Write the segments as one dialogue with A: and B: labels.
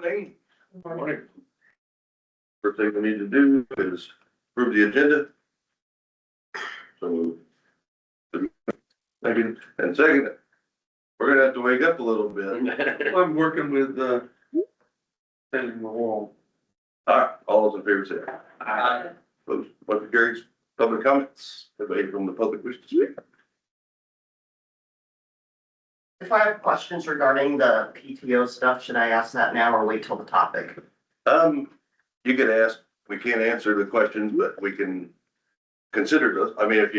A: Morning. Morning. First thing we need to do is approve the agenda. So. Second, we're gonna have to wake up a little bit.
B: I'm working with, bending the wall.
A: Alright, all those in favor say aye. Opposed, motion carries. Public comments, anybody from the public wish to speak?
C: If I have questions regarding the PTO stuff, should I ask that now or wait till the topic?
A: You could ask, we can't answer the questions, but we can consider those. I mean, if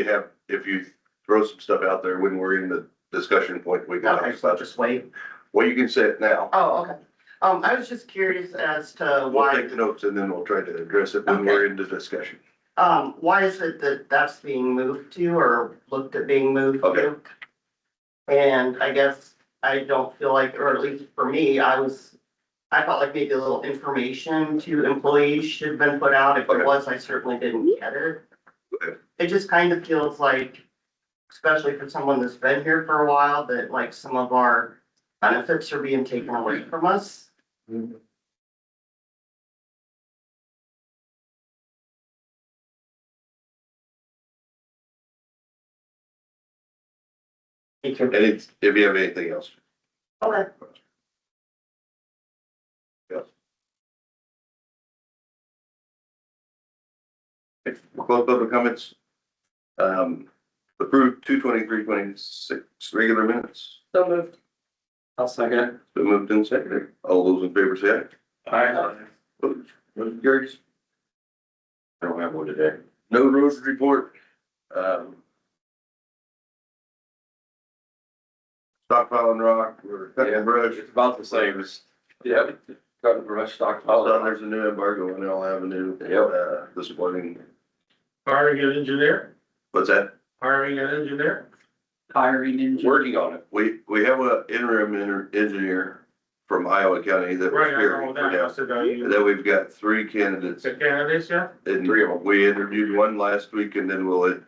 A: you throw some stuff out there when we're in the discussion point, we can
C: Okay,
A: talk
C: so
A: about it.
C: just wait.
A: Well, you can say it now.
C: Oh, okay. I was just curious as to
A: We'll
C: why,
A: take the notes and then we'll try to address it when we're into discussion.
C: why is it that that's being moved to or looked at being moved
A: Okay.
C: to? And I guess I don't feel like, or at least for me, I felt like maybe a little information to employees should have been put out. If
A: Okay.
C: there was, I certainly didn't get it.
A: Okay.
C: It just kind of feels like, especially for someone that's been here for a while, that like some of our benefits are being taken away from us. Thank you.
A: And if you have anything else.
C: Okay.
A: Yes. We'll close public comments. Approved 2/23/26 regular minutes.
B: So moved. I'll second.
A: Been moved and seconded. All those in favor say aye.
B: Aye.
A: Opposed, motion carries.
B: I don't have one today.
A: No road report. Stockpiling rock, we're cutting brush.
B: It's about the same as, yeah, cutting brush, stockpile.
A: So there's a new embargo on L Avenue, this morning.
D: Hiring an engineer,
A: What's that?
D: hiring an engineer.
B: Working on it.
A: We have an interim engineer from Iowa County that was
D: Right, I
A: here
D: know
A: for
D: that, I
A: now.
D: said,
A: And
D: you,
A: then we've got 3 candidates.
D: the candidates yet?
A: And
B: 3 of them.
A: we interviewed one last week and then we'll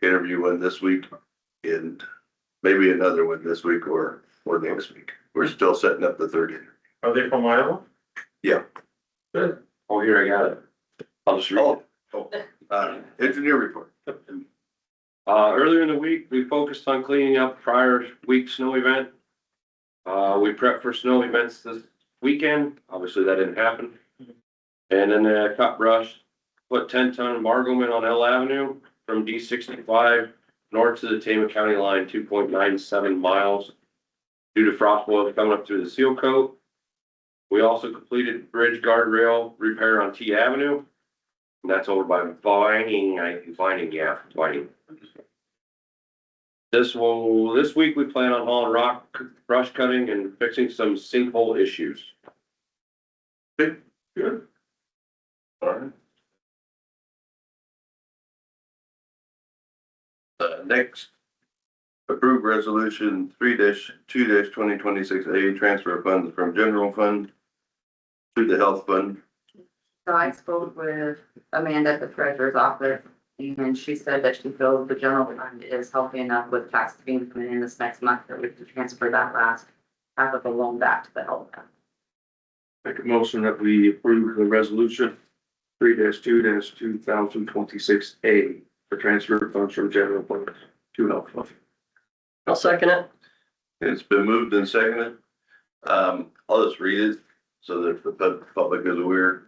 A: interview one this week and maybe another one this week or next week. We're still setting up the 3rd interview.
D: Are they from Iowa?
A: Yeah.
D: Good.
B: Oh, here I got it. I'll just read it.
A: Engineer report.
B: Earlier in the week, we focused on cleaning up prior week's snow event. We prepped for snow events this weekend. Obviously, that didn't happen. And then cut brush, put 10-ton embargoment on L Avenue from D65 north to the Tama County line, 2.97 miles. Due to frost boils coming up through the seal coat. We also completed bridge guardrail repair on T Avenue. And that's over by Vining. This week we plan on hauling rock, brush cutting and fixing some sinkhole issues.
A: Good. All right. Next, approve resolution 3-2-2026A, transfer of funds from general fund to the health fund.
E: So I spoke with Amanda at the treasurer's office, and she said that she feels the general fund is helping enough with tax being coming in this next month that we can transfer that last half of the loan back to the health fund.
B: Make a motion that we approve the resolution 3-2-2026A for transfer of funds from general fund to health fund.
C: I'll second it.
A: It's been moved and seconded. I'll just read it so that the public is aware.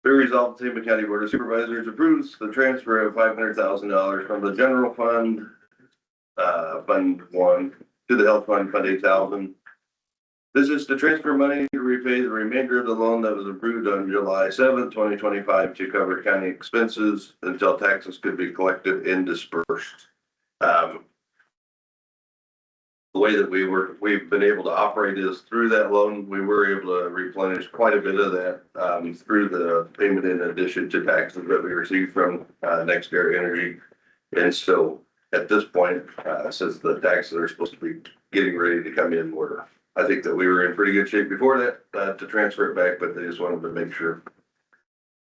A: Be resolved, the Tama County Board of Supervisors approves the transfer of $500,000 from the general fund, Fund 1, to the health fund, Fund 8,000. This is to transfer money to repay the remainder of the loan that was approved on July 7th, 2025 to cover county expenses until taxes could be collected and dispersed. The way that we've been able to operate is through that loan. We were able to replenish quite a bit of that through the payment in addition to taxes that we received from Next Era Energy. And so at this point, since the taxes are supposed to be getting ready to come in, I think that we were in pretty good shape before that to transfer it back, but they just wanted to make sure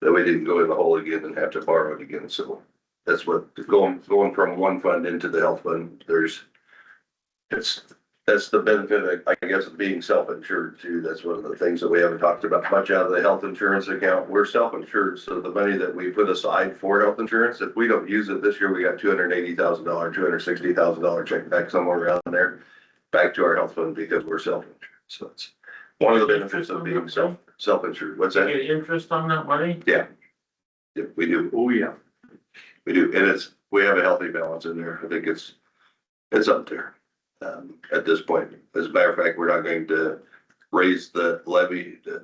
A: that we didn't go in the hole again and have to borrow it again. So that's what going from one fund into the health fund. It's That's the benefit, I guess, of being self-insured too. That's one of the things that we haven't talked about much out of the health insurance account. We're self-insured, so the money that we put aside for health insurance, if we don't use it this year, we got $280,000, $260,000 check back somewhere around there, back to our health fund because we're self-insured. So it's one of the benefits of being self-insured. What's
D: Get
A: that?
D: interest on that money?
A: Yeah, we do.
D: Oh, yeah.
A: We do. And we have a healthy balance in there. I think it's up there. At this point, as a matter of fact, we're not going to raise the levy to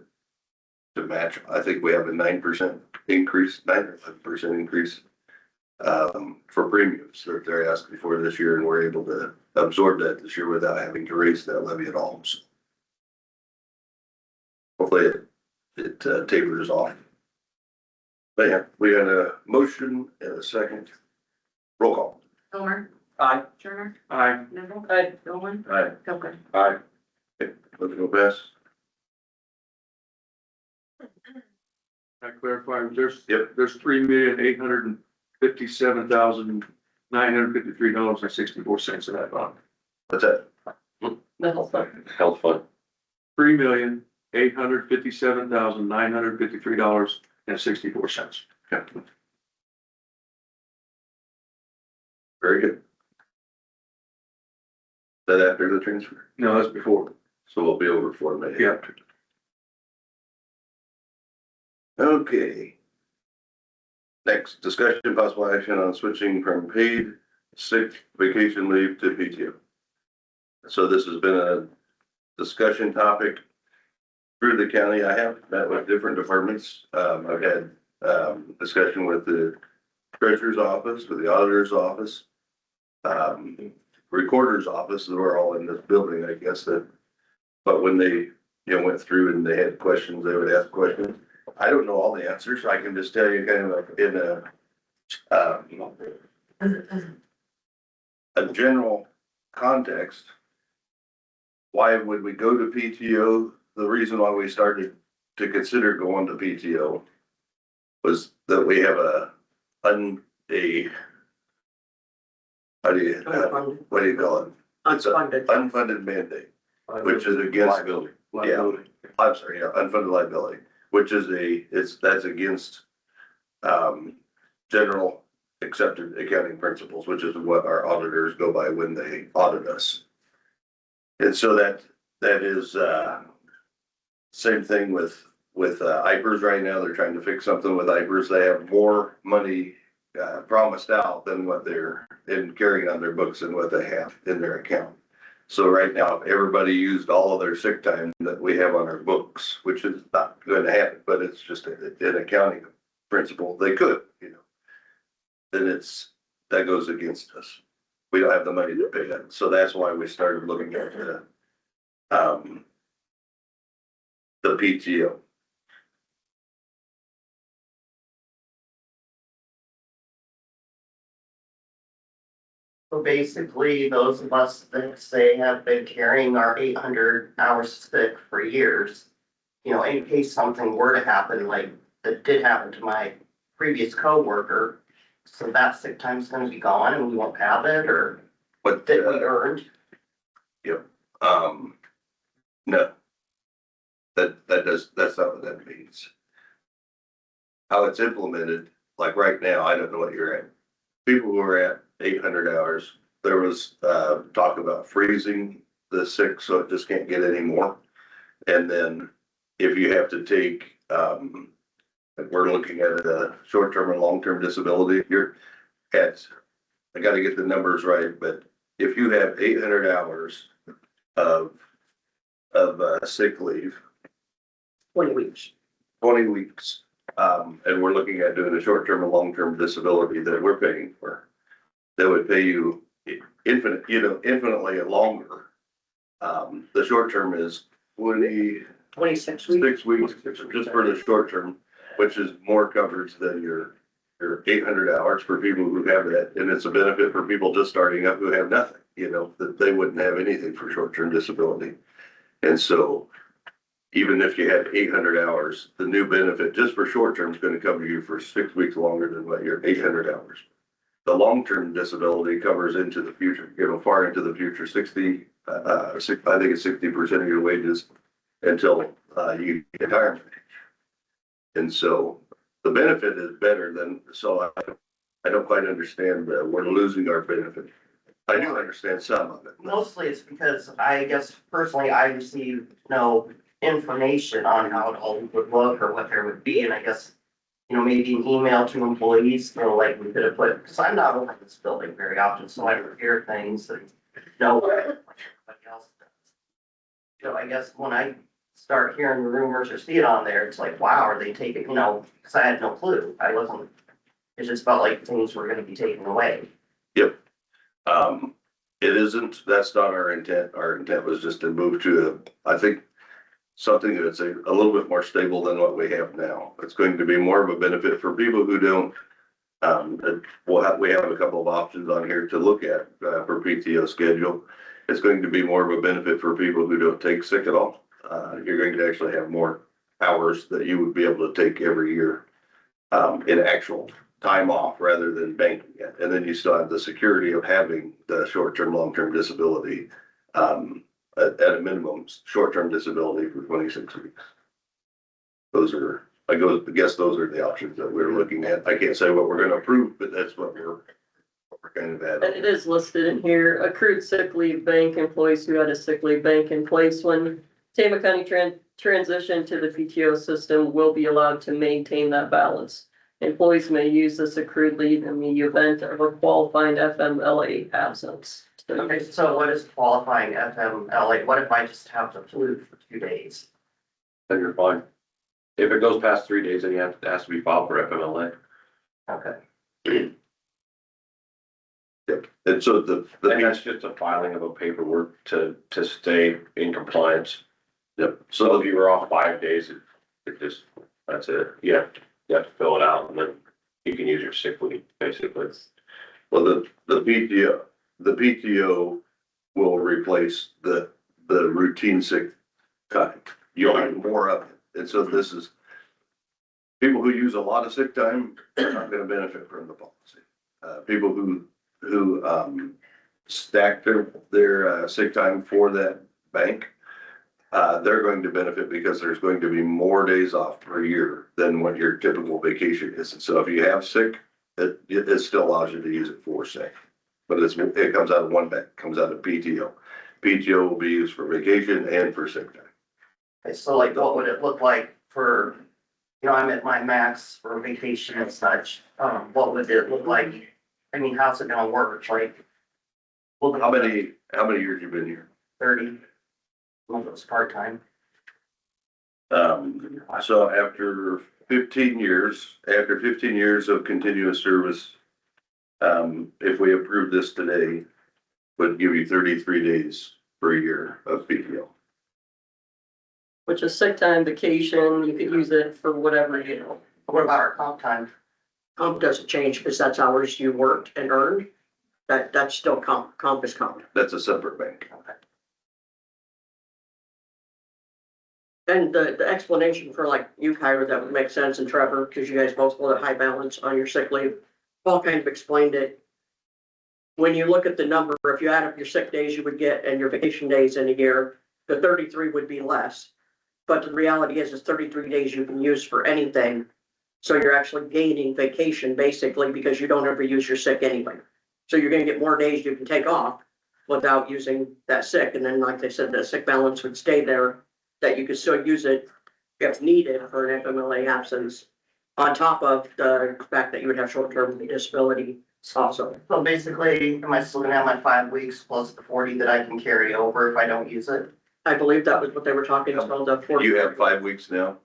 A: match. I think we have a 9% increase, 9 or 11% increase for premiums that they're asking for this year, and we're able to absorb that this year without having to raise that levy at all. So hopefully it tapers off. But yeah, we had a motion and a second. Roll call.
E: Homer,
D: Aye.
E: Turner,
D: Aye.
E: Neville. Aye. Nolan,
A: Aye.
E: Hilker.
B: Aye.
A: Let's go pass.
F: I clarify, there's,
A: Yep.
F: there's $3,857,953.64 in that bond.
A: What's that?
E: The health fund.
B: Health fund.
F: $3,857,953.64.
A: Very good. Is that after the transfer?
F: No, that's before.
A: So we'll be over 4 million.
F: Yeah.
A: Okay. Next, discussion and possible action on switching from paid sick vacation leave to PTO. So this has been a discussion topic through the county. I have met with different departments. I've had discussion with the treasurer's office, with the auditor's office, recorder's office. We're all in this building, I guess that. But when they, went through and they had questions, they would ask questions. I don't know all the answers. I can just tell you kind of in a general context. Why would we go to PTO? The reason why we started to consider going to PTO was that we have how do you
C: Unfunded.
A: what do you call it? It's an
C: Unfunded.
A: unfunded mandate, which is against,
F: Liability.
A: I'm sorry, unfunded liability, which is that's against general accepted accounting principles, which is what our auditors go by when they audit us. And so that is same thing with IPERS right now. They're trying to fix something with IPERS. They have more money promised out than what they're carrying on their books and what they have in their account. So right now, if everybody used all of their sick time that we have on our books, which is not going to happen, but it's just an accounting principle, they could, then that goes against us. We don't have the money to pay that. So that's why we started looking at the PTO.
C: So basically, those of us that say have been carrying our 800 hours sick for years, in case something were to happen, like that did happen to my previous coworker, so that sick time's gonna be gone and we won't have it, or
A: But
C: that we earned.
A: no. That's not what that means. How it's implemented, like right now, I don't know what you're at. People who are at 800 hours, there was talk about freezing the sick so it just can't get any more. And then if you have to take, we're looking at a short-term and long-term disability, you're at, I gotta get the numbers right, but if you have 800 hours of sick leave,
C: 20 weeks.
A: 20 weeks, and we're looking at doing a short-term and long-term disability that we're paying for, that would pay you infinitely longer. The short-term is
C: 26 weeks.
A: 6 weeks, just for the short-term, which is more coverage than your 800 hours for people who have that. And it's a benefit for people just starting up who have nothing, that they wouldn't have anything for short-term disability. And so even if you had 800 hours, the new benefit just for short-term is going to cover you for 6 weeks longer than what your 800 hours. The long-term disability covers into the future, far into the future, 60 I think it's 60% of your wages until, you get retirement. And so the benefit is better than, so I don't quite understand that we're losing our benefit. I do understand some of it.
C: Mostly it's because I guess personally I received no information on how it all would look or what there would be, and I guess, maybe an email to employees, like we could have put, because I'm not over this building very often, so I don't hear things and know what everybody else does. So I guess when I start hearing the rumors or see it on there, it's like, wow, are they taking, because I had no clue. It just felt like things were gonna be taken away.
A: It isn't, that's not our intent. Our intent was just to move to, I think, something that's a little bit more stable than what we have now. It's going to be more of a benefit for people who don't, we have a couple of options on here to look at, for PTO schedule. It's going to be more of a benefit for people who don't take sick at all. You're going to actually have more hours that you would be able to take every year, in actual time off rather than banking it. And then you still have the security of having the short-term, long-term disability, at a minimum, short-term disability for 26 weeks. Those are, I guess those are the options that we're looking at. I can't say what we're gonna approve, but that's what we're kind of at.
G: And it is listed in here, accrued sick leave bank employees who had a sick leave bank in place when Tama County transitioned to the PTO system will be allowed to maintain that balance. Employees may use this accrued leave in the event of a qualifying FMLA absence.
C: Okay, so what is qualifying FMLA? What if I just have the flu for 2 days?
B: Then you're fine. If it goes past 3 days, then it has to be filed for FMLA.
C: Okay.
A: Yep. And so the
B: And that's just a filing of a paperwork to stay in compliance.
A: yep.
B: So if you were off 5 days, it just, that's it. You have to fill it out and then you can use your sick leave, basically.
A: Well, the PTO will replace the routine sick time. You'll have more of it. And so this is, people who use a lot of sick time are not gonna benefit from the policy. People who stack their sick time for that bank, they're going to benefit because there's going to be more days off per year than what your typical vacation is. And so if you have sick, it still allows you to use it for sick. But it comes out of one bank, comes out of PTO. PTO will be used for vacation and for sick time.
C: Okay, so like what would it look like for, I'm at my max for vacation and such, what would it look like? I mean, how's it gonna work? Like, well,
A: How many years you been here?
C: 30, well, it was part-time.
A: So after 15 years of continuous service, if we approve this today, would give you 33 days per year of PTO.
G: Which is sick time, vacation, you could use it for whatever,
C: What about our comp time?
H: Comp doesn't change because that's hours you worked and earned. That's still comp is comp.
A: That's a separate bank.
H: And the explanation for like you, Kyra, that would make sense, and Trevor, because you guys both hold a high balance on your sick leave. Paul kind of explained it. When you look at the number, if you add up your sick days you would get and your vacation days in a year, the 33 would be less. But the reality is 33 days you can use for anything. So you're actually gaining vacation basically because you don't ever use your sick anyway. So you're gonna get more days you can take off without using that sick. And then like they said, the sick balance would stay there, that you could still use it if needed for an FMLA absence. On top of the fact that you would have short-term disability also.
C: So basically, am I still gonna have my 5 weeks plus the 40 that I can carry over if I don't use it?
H: I believe that was what they were talking about, the 40.
A: You have 5 weeks now?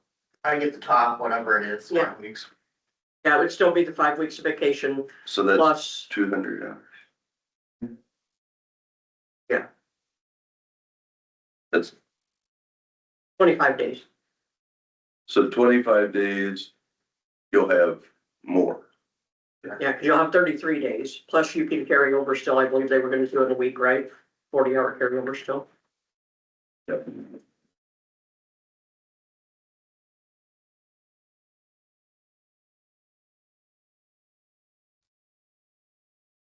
C: I get the top, whatever it is.
H: Yeah.
C: 5 weeks.
H: Yeah, it would still be the 5 weeks of vacation
A: So that's
H: plus,
A: 200 hours.
H: Yeah.
A: That's,
H: 25 days.
A: so 25 days, you'll have more.
H: Yeah, because you'll have 33 days, plus you can carry over still. I believe they were gonna do it in a week, right? 40-hour carryover still.
A: Yep.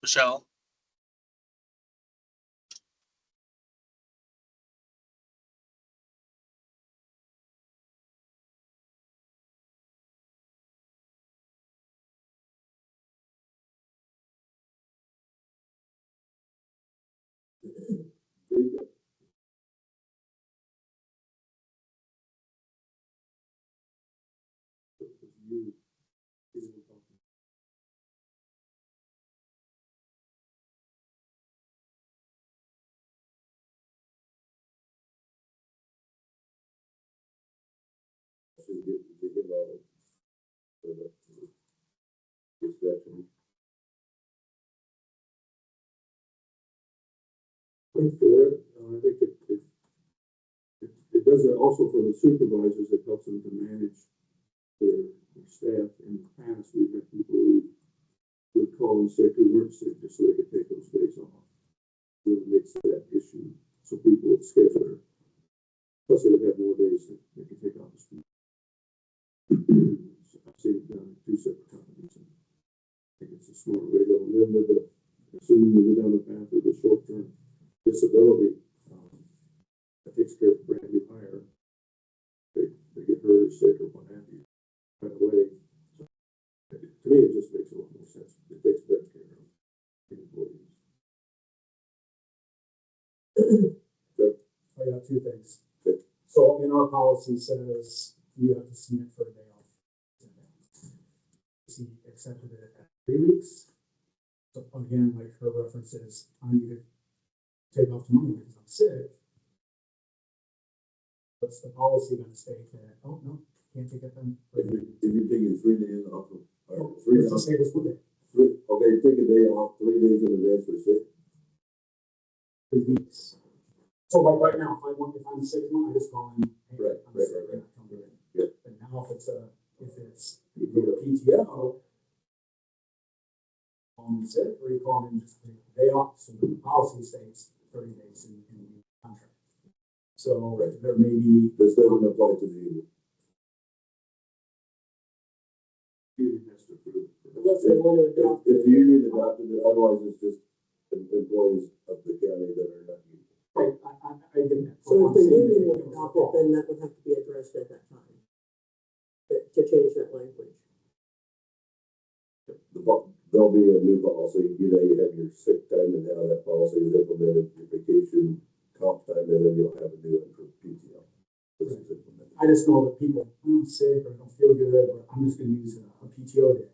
I: Michelle, to get all the discussion. I'm for it. I think it does it also for the supervisors. It helps them to manage their staff. In the past, we've had people who would call in sick who weren't sick just so they could take those days off. It makes that issue so people would schedule. Plus, they would have more days that they could take off the street. So I've seen it done in 2 separate companies. And I think it's a smart way to go. And then with the, assuming we go down the path of the short-term disability, that takes care of a brand new hire. They get hurt or sick or what have you right away. So, to me, it just makes a lot more sense. It takes better care of the employees.
J: I got 2 things. So in our policy says you have to submit for a day off. She accepted it at 3 weeks. So again, like her reference is, I need to take off tomorrow because I'm sick. What's the policy going to state that, oh, no, can't take it then?
I: If you're taking 3 days off, or 3
J: Let's
I: off,
J: just say this one day,
I: okay, take a day off, 3 days in advance for sick.
J: 3 weeks. So like right now, if I'm sick, I just call in, hey,
I: Right,
J: I'm
I: right,
J: sick,
I: right, right.
J: come in.
I: Yep.
J: But now if it's your PTO, sick, or you call in just a day off, so the policy states 30 days in the contract. So
I: Right.
J: there may be.
I: This doesn't apply to the union. Union has to approve.
H: Unless they want to adopt.
I: If the union adopted it, otherwise it's just employees of the county that are not union.
J: Right, I get that.
H: So if the union would adopt it, then that would have to be addressed at that time. To change that language.
I: There'll be a new policy, you have your sick time and how that policy is implemented, your vacation, comp time, and then you'll have a new one for PTO. This is implemented.
J: I just know that people, I'm sick or don't feel good, but I'm just gonna use a PTO day.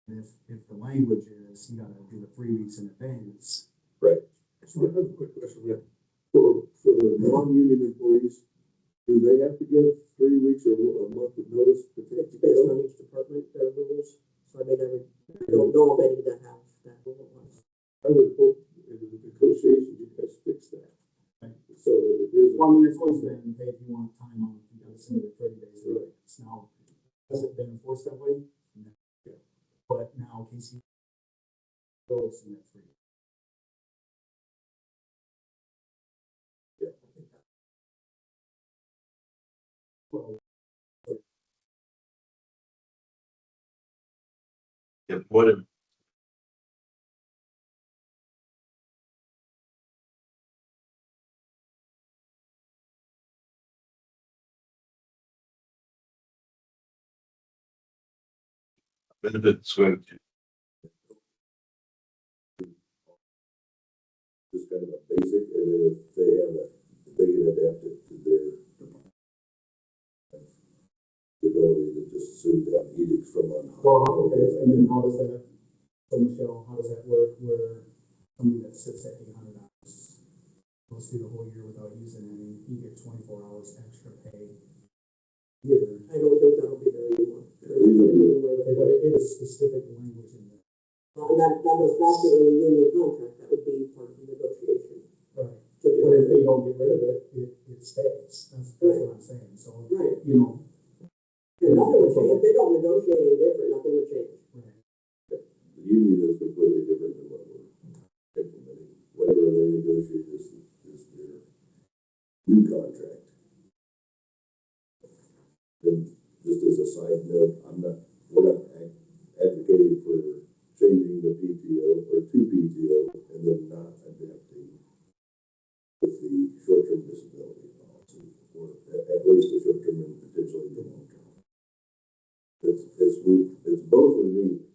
J: And if the language is, you gotta do it 3 weeks in advance.
I: Right. So I have a quick question, yeah. For the non-union employees, do they have to give 3 weeks or a month of notice to take
H: It's based on each department, their rules. So I mean, I don't know of any that have that rule.
I: I would hope in the negotiations, you guys fix that.
J: Right.
I: So that it is.
J: Well, I mean, it's always been, hey, if you want time off, you gotta submit it 30 days early. It's now, has it been enforced that way? No. Yeah. But now Casey will submit 3.
I: Yeah.
J: Well,
A: If what if benefits swing to
I: Just kind of a basic, and then if they have they can adapt it to their department. The ability to just send down edicts from on high.
J: well, okay, and then how does that, so Michelle, how does that work where somebody that sits at 800 hours goes through the whole year without using any, you get 24 hours extra pay? Either.
H: I don't think that'll be there anymore.
J: But it is specific language in there.
H: And that goes back to the union contract, that would be part of the negotiation.
J: Right. But if they don't get rid of it, it stays. That's what I'm saying. So,
H: Right.
J: you know.
H: Yeah, nothing would change, if they don't negotiate any different, nothing would change.
J: Right.
I: The union is completely different than what we're implementing. Whatever they negotiate is their new contract. And just as a side note, we're not advocating for changing the PTO or to PTO and then not adapting with the short-term disability policy, or at least the short-term and potentially the long-term. It's both of these.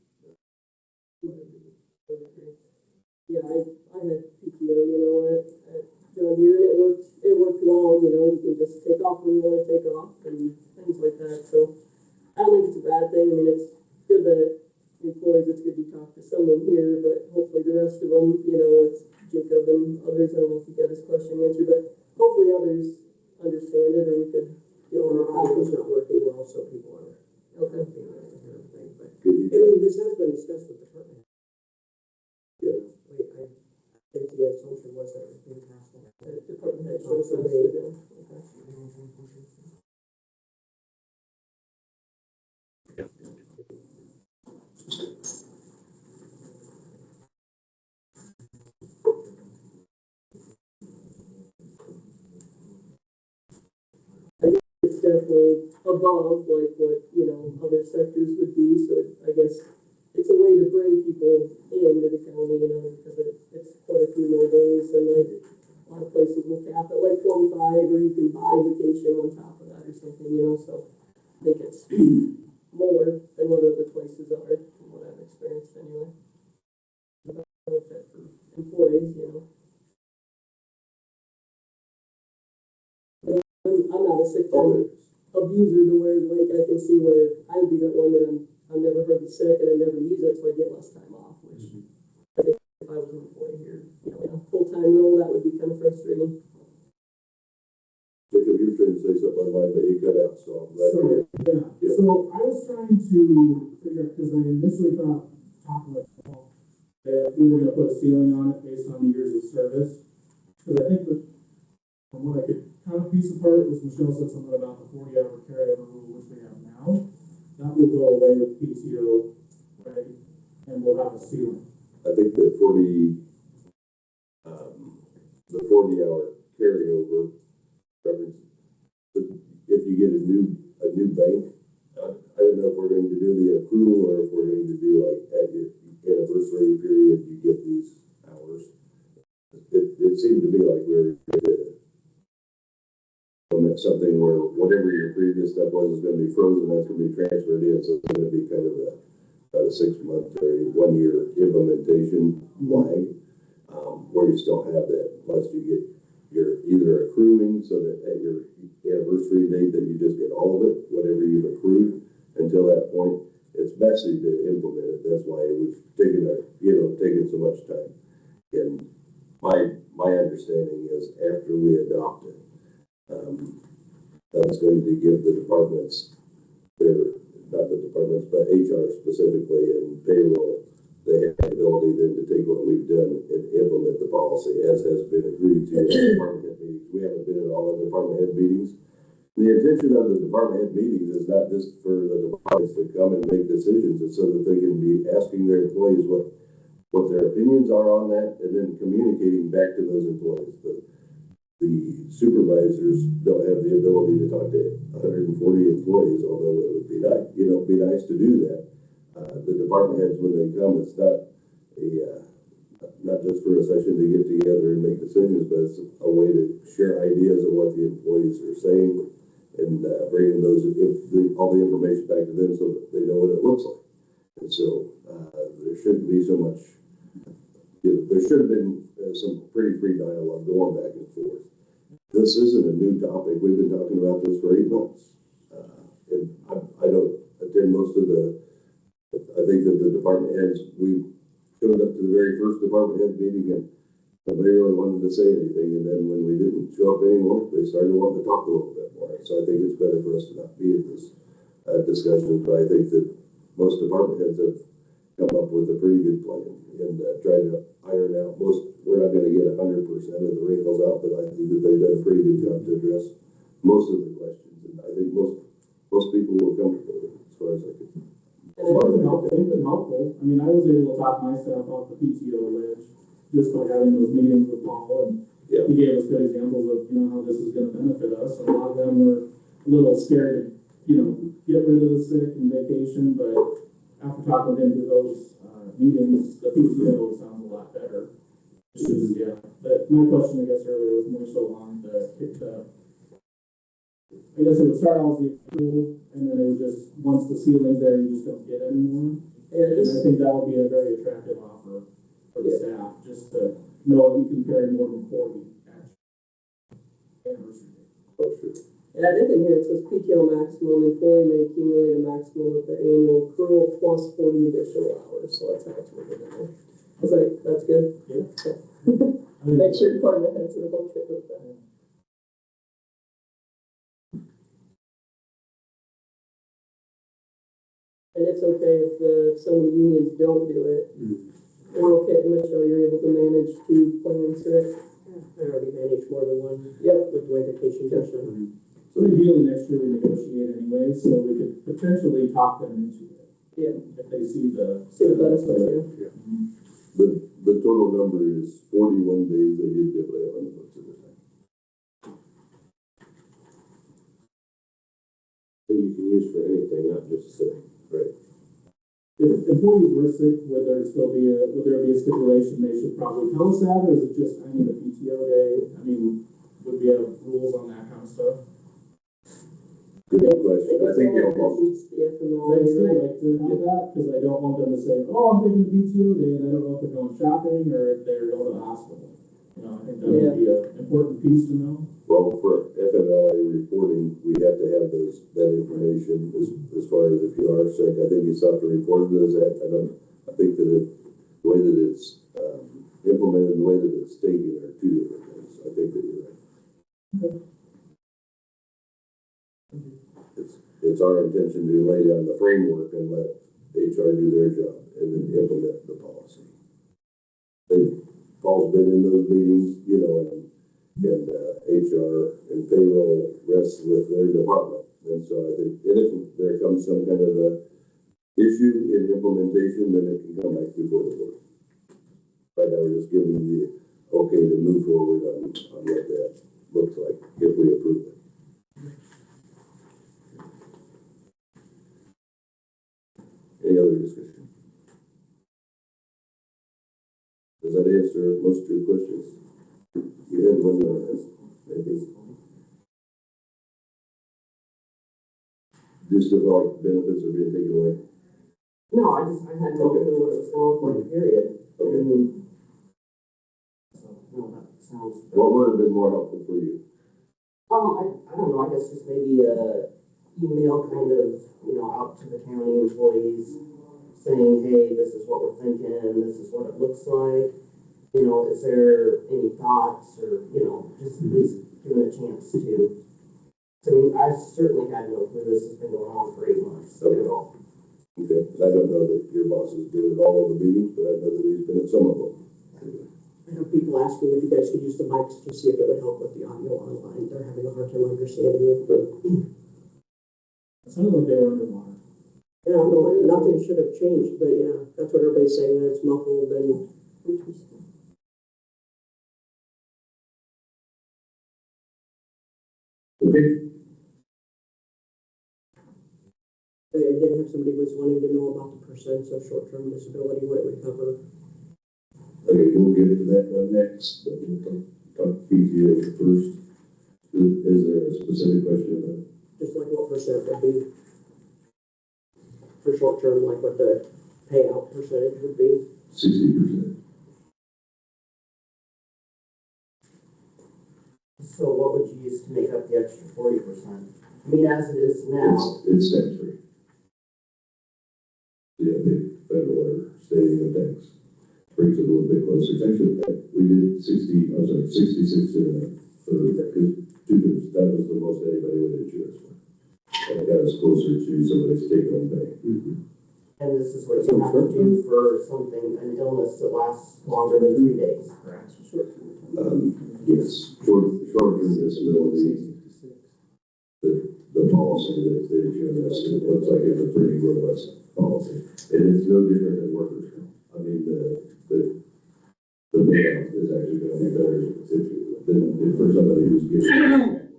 H: Yeah, I had PTO, at John Deere, and it worked well, you can just take off when you wanna take off and things like that, so. I don't think it's a bad thing, I mean, it's good that employees, it's good to talk to someone here, but hopefully the rest of them, it's Jacob and others, I don't know if you got his question answered, but hopefully others understand it, or we could
K: you know, our office not working well, so people are.
H: Okay.
K: But,
I: Could you,
K: I mean, this has been discussed with the department.
I: yeah,
K: Wait, I think the assumption was that it was being passed on.
G: The department head
K: So
G: should have
K: they-
G: said it. Okay.
K: It's definitely above like what, you know, other sectors would be, so I guess it's a way to bring people into the county, you know, because it's quite a few more days than like a lot of places will cap it like 25, or you can buy vacation on top of that or something, you know, so I think it's more than what other places are, from what I've experienced anyway. Benefit for employees, you know. I'm not a sick time abuser to where like I can see where I would be that one that I'm never heard sick and I never use it, so I get less time off, which I think if I was an employee here, you know, in a full-time role, that would be kind of frustrating.
I: Jacob, you're trying to say something online, but you cut out, so. I'm glad
J: Sorry,
I: you're-
J: yeah, so I was trying to figure out, because I initially thought, that we were gonna put a ceiling on it based on the years of service. Because I think that, from what I could kind of piece apart, was Michelle said something about the 40-hour carryover rule, which we have now. That will go away with PTO, right, and we'll have a ceiling.
I: I think that the 40-hour carryover covers, if you get a new bank, I don't know if we're going to do the accrual or if we're going to do like at your anniversary period, you get these hours. It seemed to me like we were going to implement something where whatever your previous stuff was is going to be frozen, that's going to be transferred in, so it's going to be kind of a 6-month or 1-year implementation lag, where you still have that, plus you get, you're either accruing so that at your anniversary date that you just get all of it, whatever you've accrued until that point. It's messy to implement it. That's why it was taking so much time. And my understanding is after we adopt it, that's going to give the departments not the departments, but HR specifically and payroll, they have the ability then to take what we've done and implement the policy as has been agreed to in department head meetings. We haven't been in all of the department head meetings. The intention of the department head meetings is not just for the departments to come and make decisions, it's so that they can be asking their employees what their opinions are on that and then communicating back to those employees. The supervisors don't have the ability to talk to 140 employees, although it would be nice to do that. The department heads, when they come, it's not just for a session to get together and make decisions, but it's a way to share ideas of what the employees are saying and bringing all the information back to them so that they know what it looks like. And so there shouldn't be so much. There should have been some pretty free dialogue going back and forth. This isn't a new topic. We've been talking about this for 8 months. And I don't attend most of I think that the department heads, we showed up to the very first department head meeting and nobody really wanted to say anything. And then when we didn't show up anymore, they started wanting to talk a little bit more. So I think it's better for us to not be in this discussion. But I think that most department heads have come up with a pretty good plan and trying to iron out we're not going to get 100% of the wrinkles out, but I think that they've done a pretty good job to address most of the questions. And I think most people were comfortable with it as far as I could.
J: It's been helpful. I mean, I was able to talk myself off the PTO ledge just by having those meetings with Paul, and
I: yeah.
J: He gave us good examples of, you know, how this is gonna benefit us. A lot of them were a little scared to, you know, get rid of the sick and vacation, but after talking to him through those meetings, the PTO sounds a lot better. Yeah, but my question, I guess, earlier was more so on I guess it would start out as the approval, and then it would just, once the ceiling's there, you just don't get any more. And I think that would be a very attractive offer for the staff, just to know you can carry more than 40 anniversary date.
K: And I think in here it says PTO maximum, employee may accumulate a maximum of the annual accrual plus 40 additional hours, so that's how it's written in there. I was like, that's good.
J: Yeah.
K: Make sure department heads are okay with that. and it's okay if some of the unions don't do it. We're okay, Michelle, you're able to manage 2 plans, correct?
H: I already managed more than one.
K: Yep.
H: With the way vacation goes on.
J: So ideally, next year we negotiate anyway, so we could potentially talk them into it.
K: Yeah.
J: If they see the.
K: See the benefit, yeah.
I: The total number is 41 days that you'd be able to have on the books at the time. That you can use for anything, not just sick, right?
J: If employees were sick, would there be a stipulation they should probably tell us that, or is it just, I need a PTO day? I mean, would we have rules on that kind of stuff?
I: Good question. I think it will.
J: I'd still like to have that, because I don't want them to say, oh, I'm taking a PTO day, and I don't know if they're going shopping or if they're going to the hospital. You know, I think that would be an important piece to know.
I: Well, for FMLA reporting, we have to have that information as far as if you are sick. I think you still have to report those. I think that the way that it's implemented and the way that it's stated are 2 different things. I think that you're right. It's our intention to lay down the framework and let HR do their job and then implement the policy. Paul's been in those meetings, you know, and HR and payroll rests with their department. And so I think if there comes some kind of a issue in implementation, then it can come back before the board. Right now, we're just giving you the okay to move forward on what that looks like if we approve it. Any other discussion? Does that answer most of your questions? You had one more, maybe. Just if all benefits are being taken away.
C: No, I had no clue what it was going for, period.
I: Okay.
C: So, no, that sounds.
I: What would have been more helpful for you?
C: I don't know, I guess just maybe email kind of, out to the county employees saying, hey, this is what we're thinking, this is what it looks like. Is there any thoughts or, just at least given a chance to. So I certainly had no clue this has been going on for 8 months at all.
I: Okay, I don't know that your boss has been at all of the meetings, but I know that he's been at some of them.
H: I have people asking if you guys could use the mics to see if it would help with the audio online. They're having a hard time understanding you.
J: It sounded like they were underwater.
H: Yeah, no, nothing should have changed, but yeah, that's what everybody's saying, that it's muffled and.
I: Okay.
H: I did have somebody was wanting to know about the percents of short-term disability, what it would cover.
I: Okay, we'll get into that one next, but we'll talk PTO first. Is there a specific question about it?
H: Just like what percent would be for short-term, like what the payout percentage would be.
I: 60%.
C: So what would you use to make up the extra 40%? I mean, as it is now.
I: It's tax free. Yeah, the federal or state income tax brings it a little bit closer. It's actually, we did 66 for that, because 2/3, that was the most anybody would insure us for. And it got us closer to somebody's take-home pay.
C: And this is what you have to do for something, an illness that lasts longer than 3 days, correct?
I: Yes, short-term disability. The policy that they've given us, it looks like it's a pretty robust policy. And it's no different than workers' comp. I mean, the payout is actually going to be better than for somebody who's getting.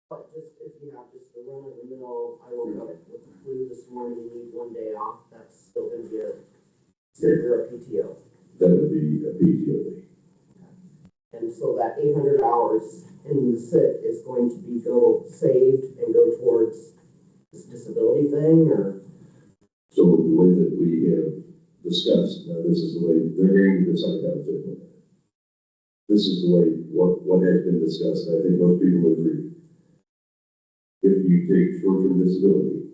C: But just, if you have just the run-of-the-mill, I woke up with the flu this morning, you need 1 day off, that's still gonna be considered a PTO.
I: That would be a PTO day.
C: And so that 800 hours in the sick is going to be saved and go towards this disability thing, or?
I: So the way that we have discussed, now this is the way they're going to decide how to implement it. This is the way what has been discussed. I think most people would agree. If you take short-term disability,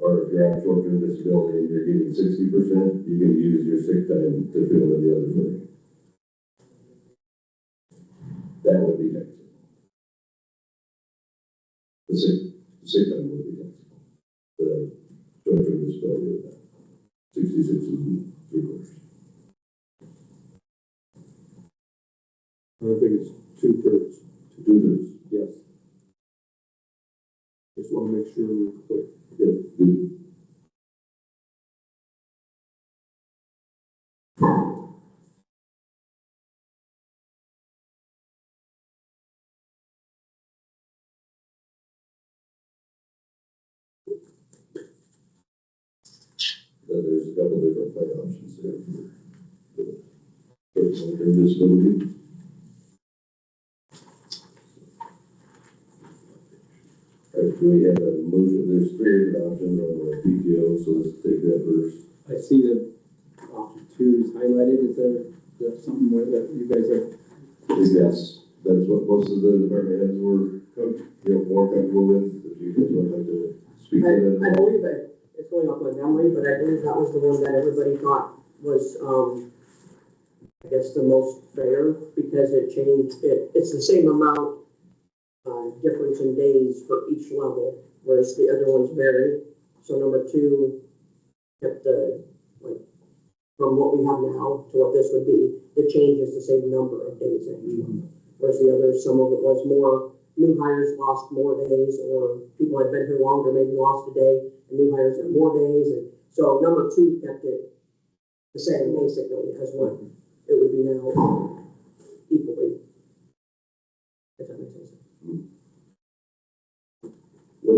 I: or if you're on short-term disability and you're getting 60%, you can use your sick time to fill in the other 30. That would be taxable. The sick time would be taxable. short-term disability of that. 66.75. I think it's 2/3. 2/3, yes. Just want to make sure we're clear. Yep, good. There's a couple different pay options there for long-term disability. All right, do we have a motion? There's 3 different options on the PTO, so let's take that first.
J: I see that option 2 is highlighted. Is there something where that you guys are?
I: Yes, that's what most of the department heads were, more comfortable with. If you guys would like to speak to that.
H: I believe that, it's going off my memory, but I believe that was the one that everybody thought was, I guess the most fair, because it changed, it's the same amount, difference in days for each level, whereas the other ones vary. So number 2 kept the, like, from what we have now to what this would be, the change is the same number of days in each one. Whereas the others, some of it was more, new hires lost more days, or people had been here longer, maybe lost a day, and new hires got more days, and so number 2 kept it the same basically as what it would be now, equally. If that makes sense.
I: What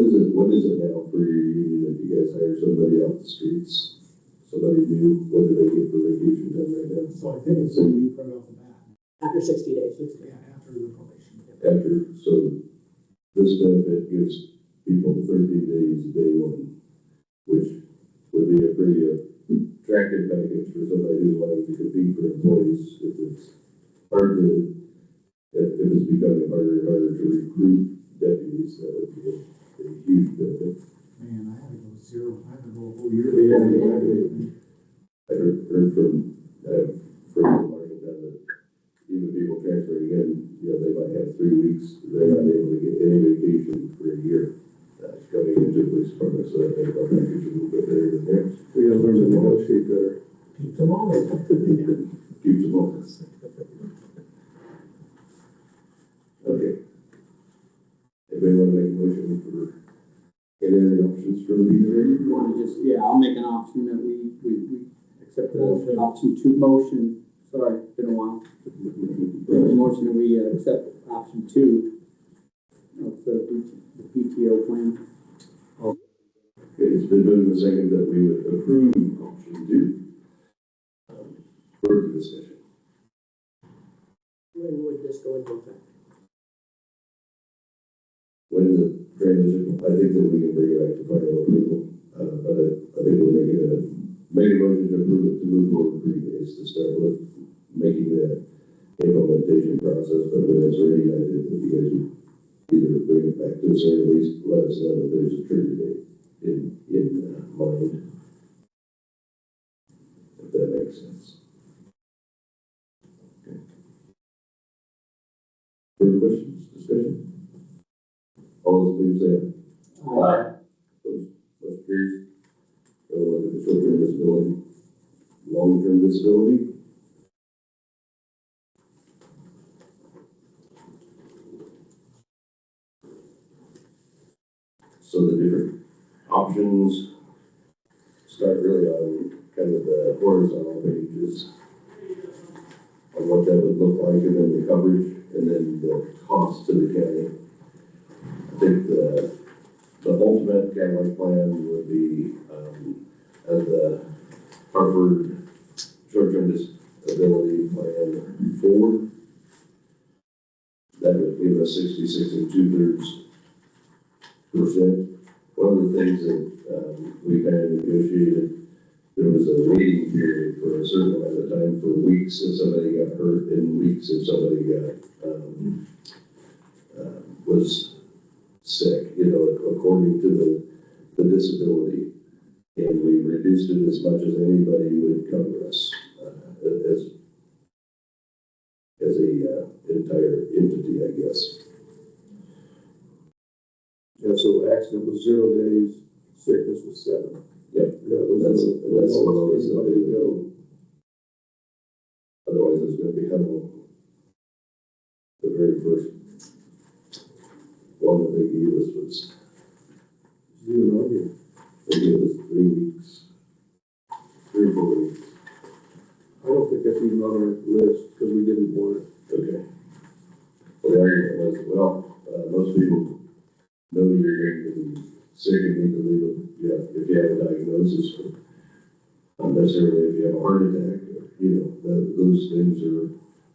I: is it now for your union if you guys hire somebody off the streets? Somebody new, what do they get for vacation time right now?
J: So I think it's a new right off the bat.
H: After 60 days.
J: Yeah, after the probation.
I: After, so this benefit gives people 13 days day one, which would be a pretty attractive package for somebody who's wanting to compete for employees. If it's hard to, if it's becoming harder and harder to recruit deputies, that would be a huge benefit.
J: Man, I had to go 0. I had to go a whole year.
I: Yeah, I heard from Marshall that even people transferring in, they might have 3 weeks, they're not able to get any vacation for a year. Coming into the police department, so that makes our package a little bit better than theirs. We gotta learn to negotiate better.
J: Keep them all.
I: Keep them all. Okay. Anybody want to make a motion for any other options for the meeting?
J: You want to just, yeah, I'll make an option that we accept the option 2 motion. Sorry, it's been a while. The motion that we accept option 2 of the PTO plan.
I: Okay, it's been moved and seconded that we would approve option 2. Further discussion.
H: When would this go into effect?
I: When the transition, I think that we can bring it back to final approval, but I think we're making a motion to approve it to move forward 3 days to start with, making that implementation process, but when it's ready, I think that you guys would either bring it back to us or at least let us know that there's a trigger date in mind, if that makes sense. Okay. Further questions, discussion? All those please say aye. Those carries. We'll look at the short-term disability, long-term disability. So the different options start really on kind of the horizontal pages on what that would look like, and then the coverage, and then the cost to the county. I think the ultimate kind of plan would be the Hartford short-term disability plan 4. That would give us 66 2/3%. One of the things that we kind of negotiated, there was a waiting period for a certain amount of time, for weeks if somebody got hurt, and weeks if somebody got was sick, according to the disability. And we reduced it as much as anybody would cover us as a entire entity, I guess. Yeah, so accident was 0 days, sickness was 7. Yep, that's what I was letting go. Otherwise, it's gonna be hell. The very first one that they gave us was 0 on here. They gave us 3 weeks. 3 or 4 weeks.
F: I don't think that's even on our list, because we didn't want it.
I: Okay. Well, the argument was, most people know you're going to be sick and need to leave them. Yeah, if you have a diagnosis, not necessarily if you have a heart attack, or, those things are,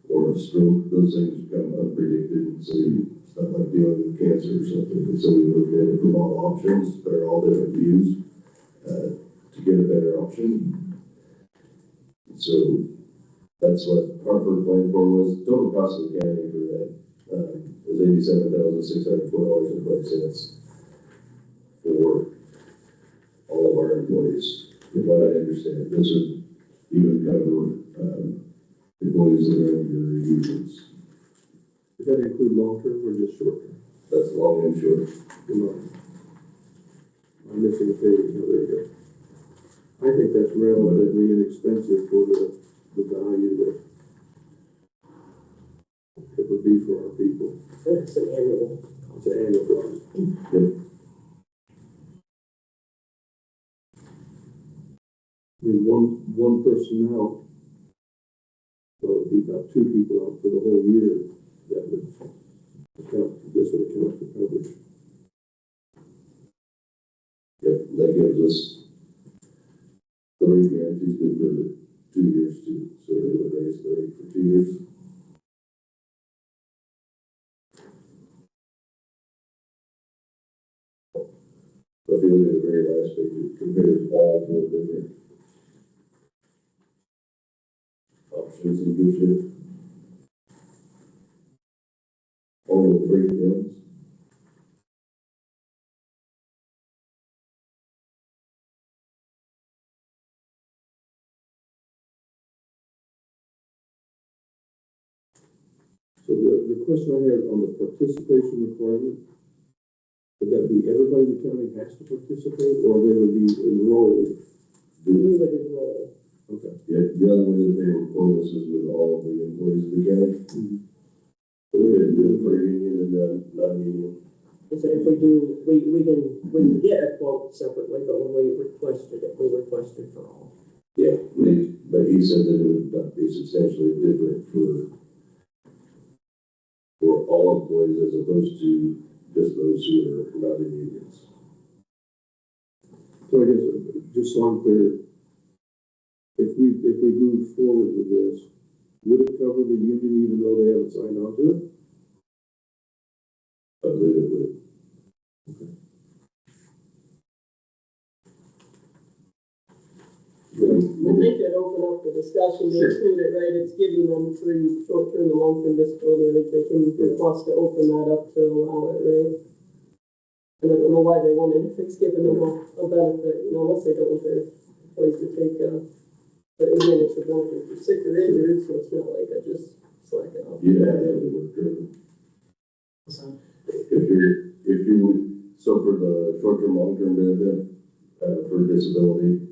I: or a stroke, those things become unpredicted. So it's not like dealing with cancer or something. And so we looked at it from all options, they're all different views, to get a better option. So that's what Hartford planned for was total cost of the county for that, was $87,604.20 for all of our employees. From what I understand, this would even cover, employees that are under unions.
F: Does that include long-term or just short-term?
I: That's long and short.
F: I'm missing a page, oh, there you go. I think that's relatively inexpensive for the value that it would be for our people.
K: It's an annual.
F: It's an annual cost.
I: Yep.
F: I mean, one person out, so it'd be about 2 people out for the whole year. That would account, this would account for coverage.
I: Yep, that gives us the rate guarantees good for 2 years too, so they would raise the rate for 2 years. So if you look at the very last page, it compares all 4 different options and gives you all the breakdowns.
F: So the question I have on the participation requirement, would that be everybody in the county has to participate, or they would be enrolled?
K: We would enroll.
F: Okay.
I: Yeah, the other way that they report this is with all of the employees of the county. So we didn't do it for union and non-union.
K: So if we do, we can get a quote separately, but when we requested it, we requested for all.
I: Yeah, but he said that it would not be substantially different for all employees as opposed to just those who are not in unions.
F: So I guess, just so I'm clear, if we move forward with this, would it cover the union even though they haven't signed on to it?
I: I believe it would.
K: I think it opened up the discussion to include it, right, it's giving them free short-term and long-term disability, I think they can request to open that up to allow it, right? And I don't know why they wanted, if it's giving them a benefit, unless they don't want their employees to take, but again, it's a benefit if you're sick or injured, so it's not like I just slack it off.
I: Yeah, that would work good.
J: So,
I: If you would, so for the short-term, long-term benefit, for disability,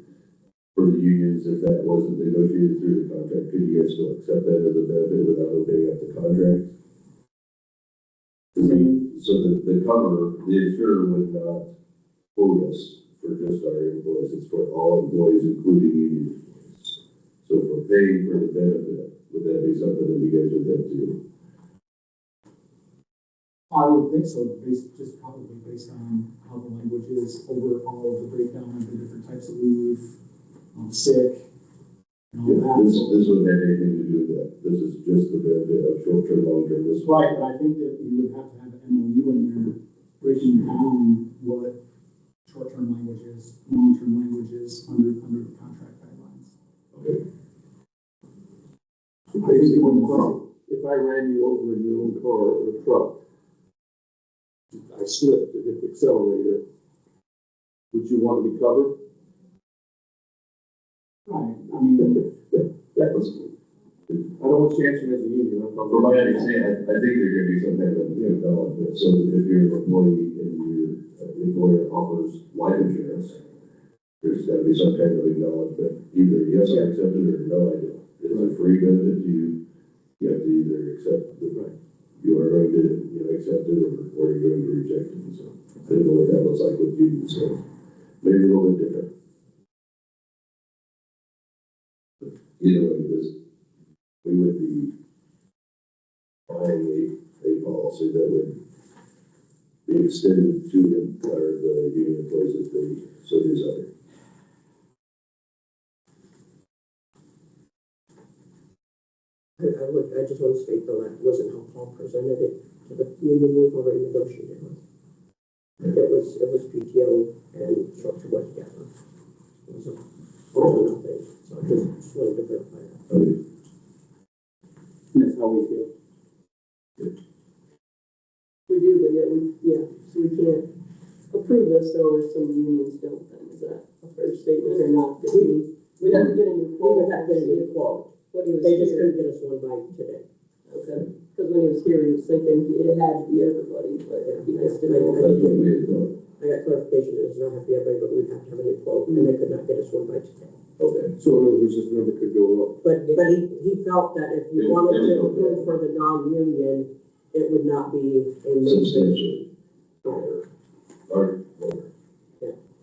I: for the unions, if that wasn't negotiated through the contract, could you guys still accept that as a benefit without opening up the contract? So the cover, the insurer would not quote us for just our employees, it's for all employees, including union employees. So if we're paying for the benefit, would that be something that you guys would have to do?
J: I would think so, just probably based on how the language is over all of the breakdown of the different types of leave, sick, and all
I: Yeah,
J: that.
I: this wouldn't have anything to do with that. This is just the benefit of short-term, long-term. This
J: Right, but I think that you would have to have an MOU in there breaking down what short-term language is, long-term language is under the contract guidelines.
I: Okay.
F: So basically, if I ran you over in your own car or a truck, I slipped and hit the accelerator, would you want to be covered?
J: Right, I mean,
F: That was, I don't want to answer as a union, I'm
I: From my understanding, I think there's gonna be some kind of, benefit. So if you're an employee and your employer offers life insurance, there's gotta be some kind of acknowledgement, either yes, I accept it, or no, I don't. It's a free benefit to you, you have to either accept the, you are going to, accept it, or you're going to reject it, so. I don't know what that looks like with you, so maybe a little bit different. Either way, we would be buying a policy that would be extended to the entire, the union employees if they so desire.
H: I just want to state though, that wasn't how Paul presented it to the union, we've already negotiated with. It was PTO and short-term work together. It was nothing, so I just wanted to verify that.
I: Okay.
J: That's how we feel.
K: We do, but yeah, so we can't approve this, though, if some unions don't, then, is that a fair statement or not? We'd have to get a new
H: We
K: quote.
H: would have to get a new quote.
K: What he was
H: They just
K: here,
H: couldn't get us one by today.
K: okay, because when he was here, he was thinking it had to be everybody, but it'd be nice to know.
I: That's what we had done.
H: I got clarification, it does not have to be everybody, but we'd have to have a new quote, and they could not get us one by today.
I: Okay, so in other words, this number could go up.
H: But he felt that if you wanted to approve for the non-union, it would not be a major.
I: Substantially. Or lower.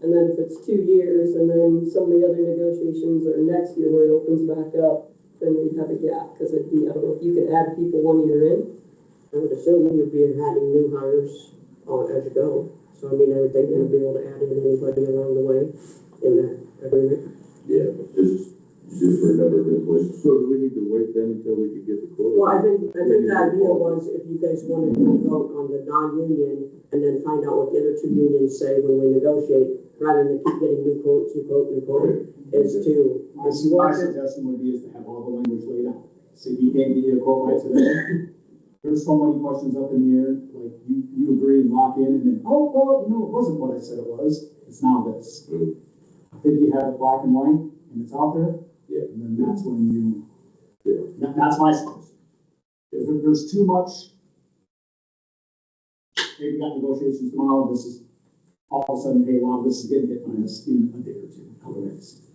K: And then if it's 2 years, and then some of the other negotiations are next year where it opens back up, then we'd have a gap, because it'd be, I don't know if you could add people 1 year in.
H: I would assume you'd be adding new hires as you go. So I mean, I would think you'd be able to add in anybody along the way in that agreement.
I: Yeah, just for a number of employees. So do we need to wait then until we can get the quote?
H: Well, I think the idea was if you guys wanted to vote on the non-union and then find out what the other two unions say when we negotiate, rather than keep getting new quotes, new quote, is to.
J: My suggestion would be is to have all the language laid out. So he can't give you a quote right today. There's so many questions up in the air, like you agree and lock in and then, oh, well, no, it wasn't what I said it was. It's now this. I think you have it black and white and it's out there.
I: Yeah.
J: And then that's when you, that's my suggestion. If there's too much, maybe we got negotiations tomorrow, this is all of a sudden, hey, wow, this is getting hit by us in a day or two, a couple days.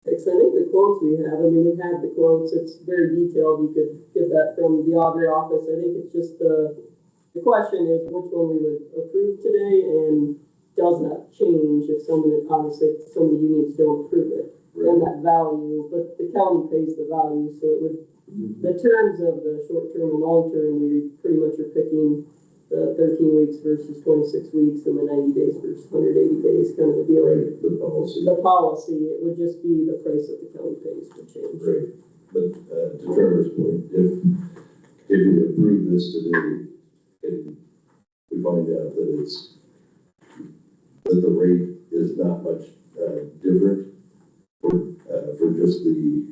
K: Because I think the quotes we have, I mean, we have the quotes, it's very detailed, you could get that from the auditor office. I think it's just the question is which one we would approve today, and does that change if somebody, obviously, some of the unions don't approve it? Then that value, but the county pays the value, so it would, the terms of the short term and long term, we pretty much are picking the 13 weeks versus 26 weeks and the 90 days versus 180 days kind of a deal.
I: Right, the policy.
K: The policy, it would just be the price that the county pays would change.
I: Right, but, to Trevor's point, if we approve this today, and we find out that that the rate is not much, different for just the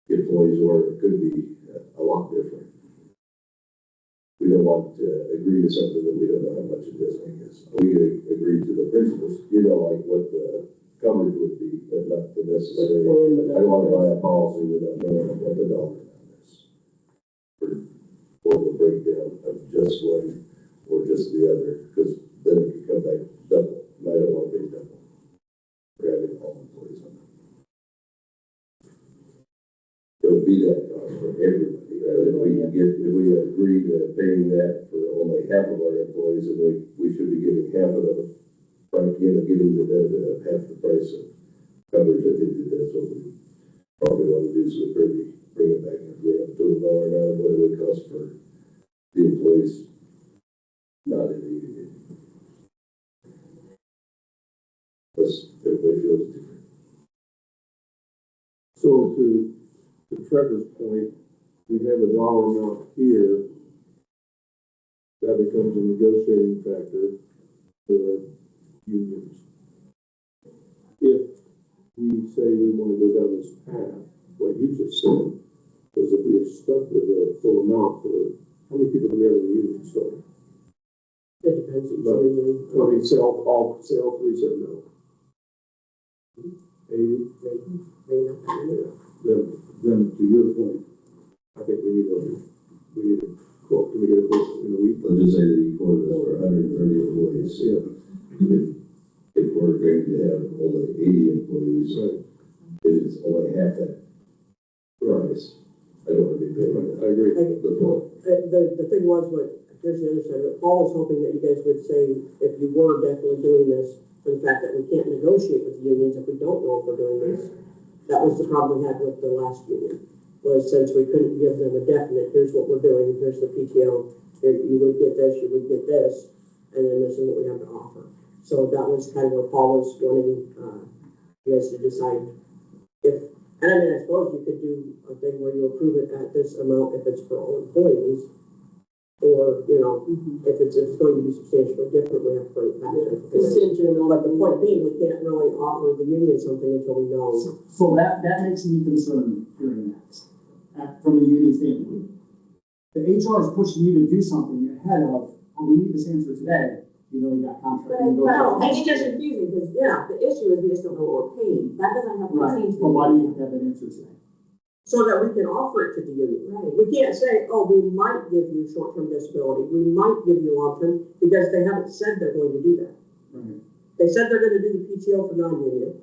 I: employees, or it could be a lot different. We don't want to agree to something that we don't know how much it is, I guess. We agree to the principles, like what the coverage would be, but not the necessary. I don't want to buy a policy without knowing what the dollar amount is. For the breakdown of just one or just the other, because then it could come back double, and I don't want to pay double for having all employees on it. It would be that cost for everybody. If we agree to paying that for only half of our employees, and we should be giving half of them, giving to them half the price of coverage. I think that's what we probably want to do, so we bring it back and bring up to $1 an hour, what it would cost for the employees not in the union. Plus, everybody feels different.
F: So to Trevor's point, we have a dollar amount here that becomes a negotiating factor for unions. If we say we want to go down this path, what you just said, was if we are stuck with a full amount for, how many people do we have in the union? So,
H: It depends each
F: But-
H: union.
F: say all three said no. 80,
H: Maybe not that many.
F: then to your point, I think we need to quote, can we get a quote in a week?
I: Let's just say that you quoted us for 130 employees.
F: Yeah.
I: If we're going to have only 80 employees,
F: Right.
I: it's only half that price. I don't want to be paying that.
F: I agree.
H: The thing was, here's the other side of it, Paul was hoping that you guys would say, if you were definitely doing this, for the fact that we can't negotiate with the unions if we don't know if we're doing this. That was the problem we had with the last union, was since we couldn't give them a definite, here's what we're doing, here's the PTO, here, you would get this, you would get this, and then this is what we have to offer. So that was kind of where Paul was wanting, you guys to decide if, and I mean, I suppose you could do a thing where you approve it at this amount if it's for all employees. Or, you know, if it's going to be substantially different, we have to bring it back.
K: Contingent on.
H: But the point being, we can't really offer the union something until we know.
J: So that makes me concerned hearing that, from a union standpoint. The HR is pushing you to do something ahead of, oh, we need this answer today, you know, you got contract.
K: Well,
H: I think that's confusing, because, yeah, the issue is we just don't know what we're paying. That doesn't have
J: Right,
H: anything to do.
J: but why do you have to have that answer today?
H: So that we can offer it to the union.
K: Right.
H: We can't say, oh, we might give you short-term disability, we might give you long-term, because they haven't said they're going to do that.
J: Right.
H: They said they're gonna do the PTO for non-union,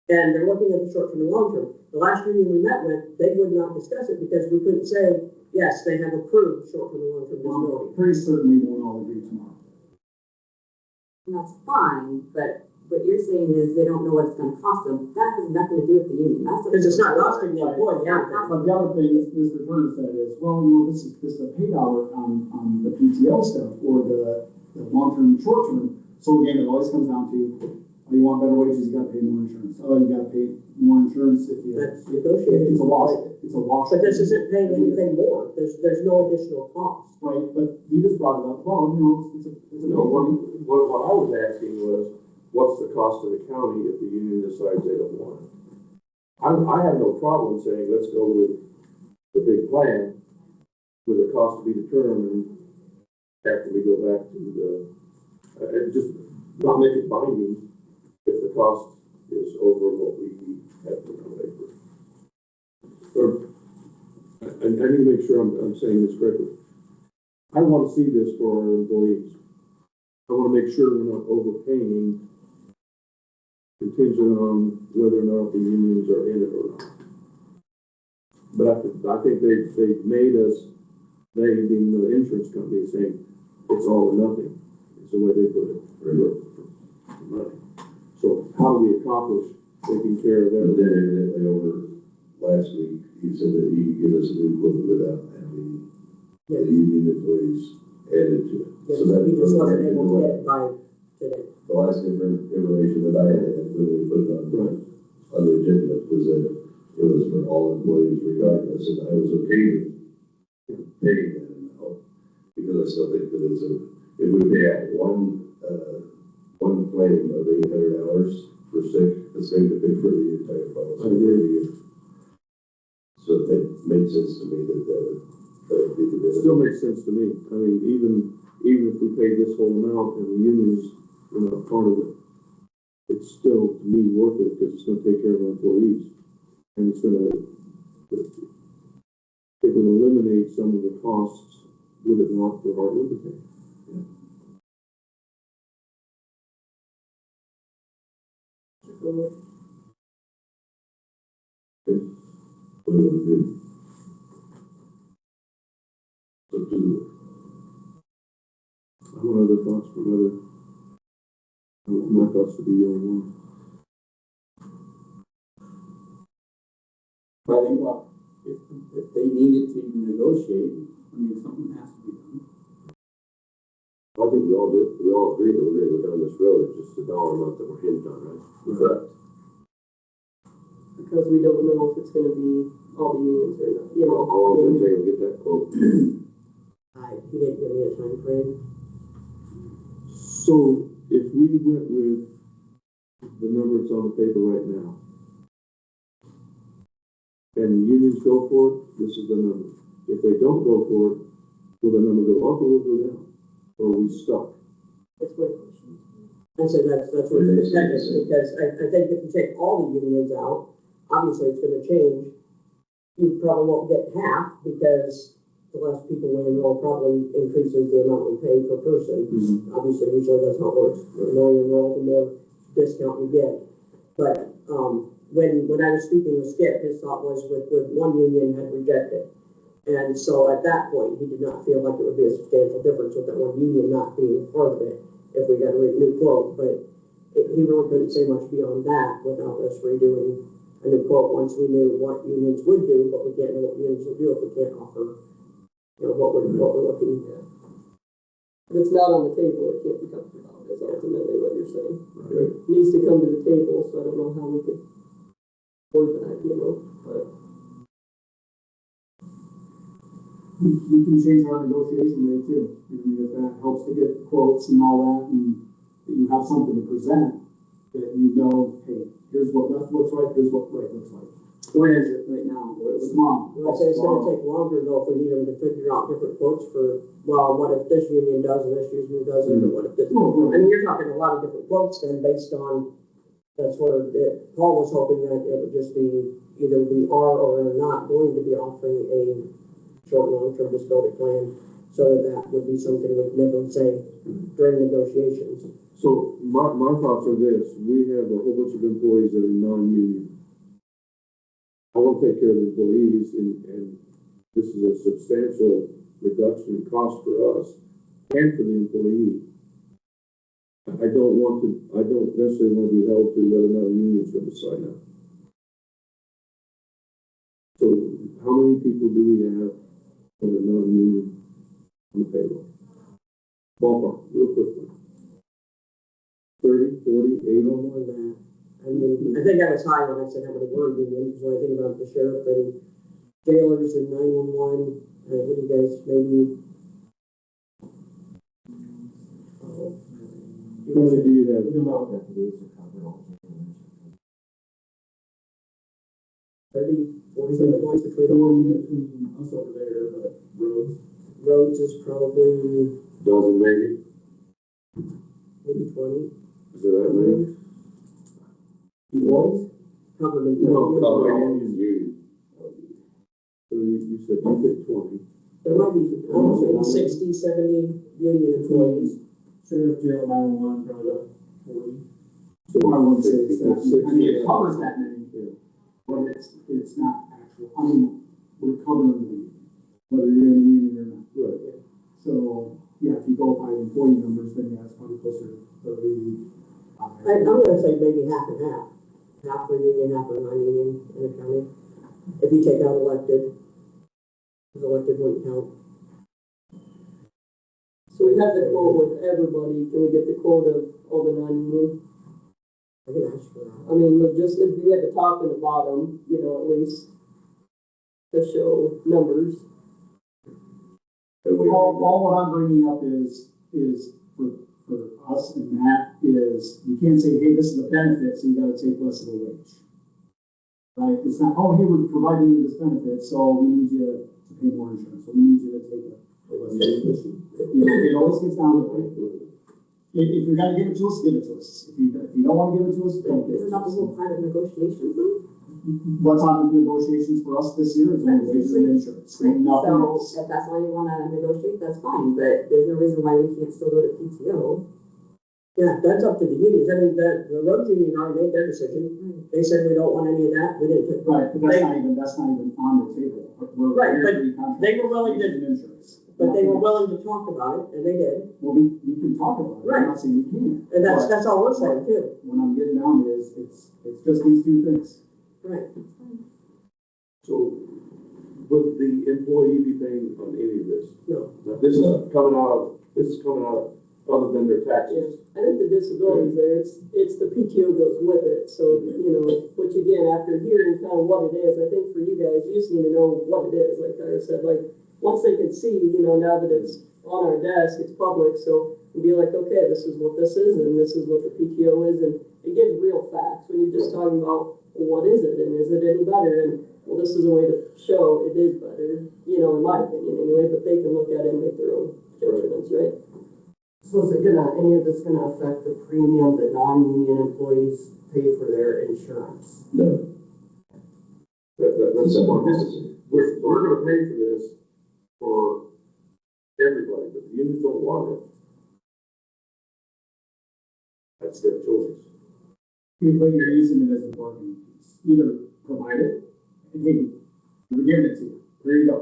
H: and they're looking at the short-term and long-term. The last union we met with, they would not discuss it, because we couldn't say, yes, they have approved short-term and long-term
J: Well,
H: disability.
J: I'm pretty certain we won't all agree tomorrow.
E: And that's fine, but what you're saying is they don't know what it's gonna cost them. That has nothing to do with the union. That's.
H: Because it's not costing the employee,
J: But the other thing is, Mr. Turner said is, well, you know, this is a pay dollar on the PTO stuff, or the long-term and short-term. So again, it always comes down to, oh, you want better wages, you gotta pay more insurance. Oh, you gotta pay more insurance if you.
H: That's negotiated.
J: It's a wash, it's a wash.
H: But this isn't paying anything more, there's no additional cost.
J: Right, but you just brought it up, well, you know, it's a.
F: No, what I was asking was, what's the cost to the county if the union decides they don't want it? I have no problem saying, let's go with the big plan, with the cost to be determined after we go back to the, just not make it binding if the cost is over what we have to pay for. Or, I need to make sure I'm saying this correctly. I want to see this for our employees. I want to make sure we're not overpaying contingent on whether or not the unions are in it or not. But I think they've made us, they being the insurance company, saying it's all or nothing. It's the way they put it. For money. So how do we accomplish taking care of
I: But then
F: everything?
I: evidently over last week, he said that he could give us a new quote without having the union employees added to it.
H: Yes,
I: So that
H: we just wasn't
I: was
H: able to get it by today.
I: the last information that I had when we put it on the agenda was that it was for all employees regardless, and I was okay with paying that amount, because I still think that if we pay out one claim of 800 hours for sick, it's going to pay for the entire policy.
F: I agree.
I: So it made sense to me that would be the
F: It
I: best.
F: still makes sense to me. I mean, even if we pay this whole amount and the unions are not part of it, it's still, to me, worth it because it's gonna take care of our employees. And it would eliminate some of the costs, would it not, for our Liberty?
I: What do we want to do? So
F: I want other thoughts from other, I want my thoughts to be the only one.
J: But I think, well, if they needed to negotiate, I mean, something has to be done.
F: I think we all agree that we're gonna go down this road, it's just the dollar amount that we're hinged on, right?
I: Correct.
K: Because we don't know if it's gonna be all the unions or not, you know.
F: How long does it take to get that quote?
H: He didn't give me a time frame.
F: So if we went with the number that's on the paper right now, and the unions go for it, this is the number. If they don't go for it, will the number go up or will it go down? Or are we stuck?
K: That's my question.
H: I said that's what it is, because I think if you take all the unions out, obviously it's gonna change. You probably won't get half, because
L: the less people we enroll probably increases the amount we pay per person. Obviously, usually that's how it works. The more you enroll, the more discount you get. But, when I was speaking with Skip, his thought was with one union had rejected. And so at that point, he did not feel like it would be a substantial difference with that one union not being part of it if we got a new quote. But he really couldn't say much beyond that without us redoing a new quote once we knew what unions would do, but we can't know what unions will do if we can't offer, what we're looking at.
K: If it's not on the table, it can't be talked about, is ultimately what you're saying.
I: Right.
K: It needs to come to the table, so I don't know how we could word that, but.
J: We can change our negotiation rate too. I mean, if that helps to get quotes and all that, and that you have something to present, that you know, hey, here's what left looks like, here's what right looks like. What is it right now? It's small.
L: Well, I say it's gonna take longer though if we need them to figure out different quotes for, well, what if this union does and this union doesn't, or what if this. I mean, you're talking a lot of different quotes then based on, that's where Paul was hoping that it would just be either we are or are not going to be offering a short, long-term disability plan, so that would be something we can never say during negotiations.
I: So my thoughts are this, we have a whole bunch of employees that are non-union. I want to take care of the employees and this is a substantial reduction in cost for us and for the employee. I don't necessarily want to be held to whether or not a union's going to sign up. So how many people do we have that are non-union on the payroll? Ballpark, real quickly. 30, 40, 80?
L: No more than that. I mean, I think I was high when I said how many were union, because when I think about the sheriff and jailers and 911, what do you guys, maybe?
I: How many do you have?
J: About
L: 30, 40 points between them.
J: between us over there, but
L: Roads is probably
I: Dozen maybe?
L: maybe 20.
I: Is it that many?
L: Boys? Covered in.
I: Union. So you said you picked 20.
L: There might be, I don't know, 60, 70 union employees.
J: sheriff, jail, 911, probably about 40.
I: So
J: I wouldn't say it's that,
I: Six,
J: I mean, it
I: yeah.
J: covers that many, but it's not actual, I mean, we're covering the, whether you're in the union or not.
I: Right.
J: So, yeah, if you go by employee numbers, then yeah, it's probably closer to 30.
L: I'm gonna say maybe half and half. Half for union, half for non-union in the county. If you take out elected, because elected wouldn't count.
K: So we have the quote with everybody, can we get the quote of all the non-union?
L: I can ask for that.
K: I mean, look, just if we had the top and the bottom, at least to show numbers.
J: All what I'm bringing up is for us and Matt is, you can't say, hey, this is a benefit, so you gotta take less of a wage. Right, it's not, oh, hey, we're providing you this benefit, so we need you to pay more insurance, so we need you to take a less of a wage. It always gets down to, if you're gonna give it to us, give it to us. If you don't wanna give it to us, don't give it
L: Isn't
J: to
L: that the
J: us.
L: whole part of negotiations though?
J: What's on the negotiations for us this year is only wages and insurance, nothing else.
L: So if that's why you wanna negotiate, that's fine, but there's no reason why we can't still go to PTO. Yeah, that's up to the unions. I mean, the road union already made their decision. They said we don't want any of that. We didn't take.
J: Right, but that's not even on the table. We're
L: Right, but
J: here to contract
L: they were willing to-
J: wages and insurance.
L: But they were willing to talk about it, and they did.
J: Well, we can talk about it, I'm not saying you can't.
L: And
J: But
L: that's all we're saying too.
J: what I'm getting down to is, it's just these two things.
L: Right.
I: So would the employee be paying on any of this?
L: No.
I: This is coming out of other than their taxes.
K: I think the disabilities there, it's the PTO goes with it, so, which again, after hearing kind of what it is, I think for you guys, you just need to know what it is, like I said, like, once they can see, now that it's on our desk, it's public, so you'd be like, okay, this is what this is, and this is what the PTO is, and it gives real facts, when you're just talking about, well, what is it, and is it any better, and, well, this is a way to show it is better, in my opinion anyway, but they can look at it and make their own judgments, right?
L: So is any of this gonna affect the premium that non-union employees pay for their insurance?
I: No. That's what this is. We're gonna pay for this,
F: for everybody, but the unions don't want it. That's their choice.
J: But you're using it as a bargaining piece. Either provide it, and hey, we're giving it to you. There you go.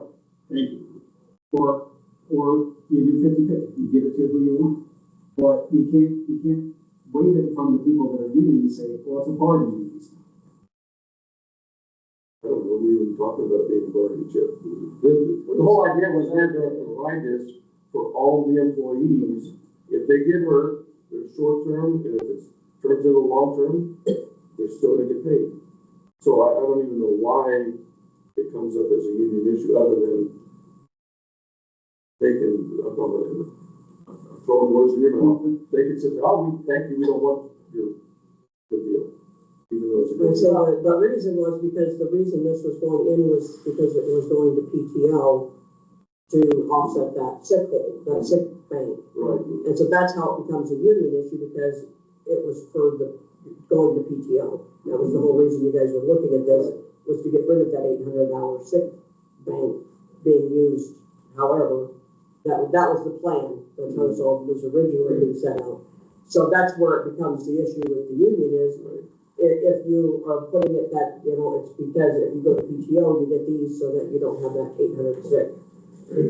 J: Thank you. Or you do 50-50. You give it to who you want. But you can't waive it from the people that are union and say, well, it's a bargaining piece.
F: I don't know, we were talking about being a bargaining chip. The whole idea was they're gonna provide this for all the employees. If they get hurt, they're short term, and if it's turns into long term, they're still gonna get paid. So I don't even know why it comes up as a union issue, other than they can, I'm throwing words in your mouth, they can say, oh, we thank you, we don't want your good deal. Even though it's a good
L: And
F: deal.
L: so the reason was because the reason this was going in was because it was going to PTO to offset that sick bank.
F: Right.
L: And so that's how it becomes a union issue, because it was for the going to PTO. That was the whole reason you guys were looking at this, was to get rid of that $800 sick bank being used. However, that was the plan. That's how it was originally set out. So that's where it becomes the issue with the union is, if you are putting it that, it's because if you go to PTO, you get these so that you don't have that 800 sick.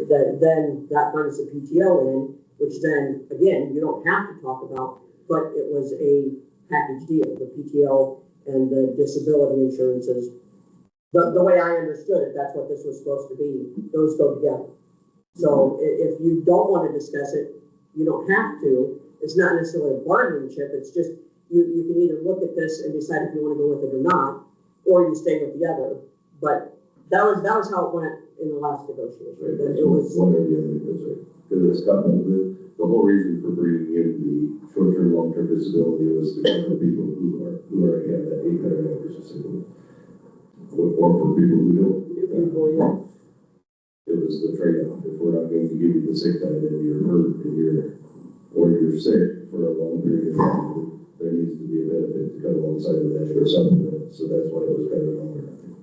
L: Then that brings the PTO in, which then, again, you don't have to talk about, but it was a package deal, the PTO and the disability insurances. The way I understood it, that's what this was supposed to be. Those go together. So if you don't want to discuss it, you don't have to. It's not necessarily a bargaining chip. It's just, you can either look at this and decide if you want to go with it or not, or you stay with the other. But that was how it went in the last negotiation.
F: Right,
L: That
F: it was one or the other, because it's coupled with, the whole reason for bringing in the short-term, long-term disability was to cover people who already have that 800 hours of sick leave. Or for people who don't. It was the trade-off. If we're not going to give you the sick time and you're hurt and you're sick for a long period of time, there needs to be a benefit to come alongside of that or supplement. So that's why it was kind of longer, I think.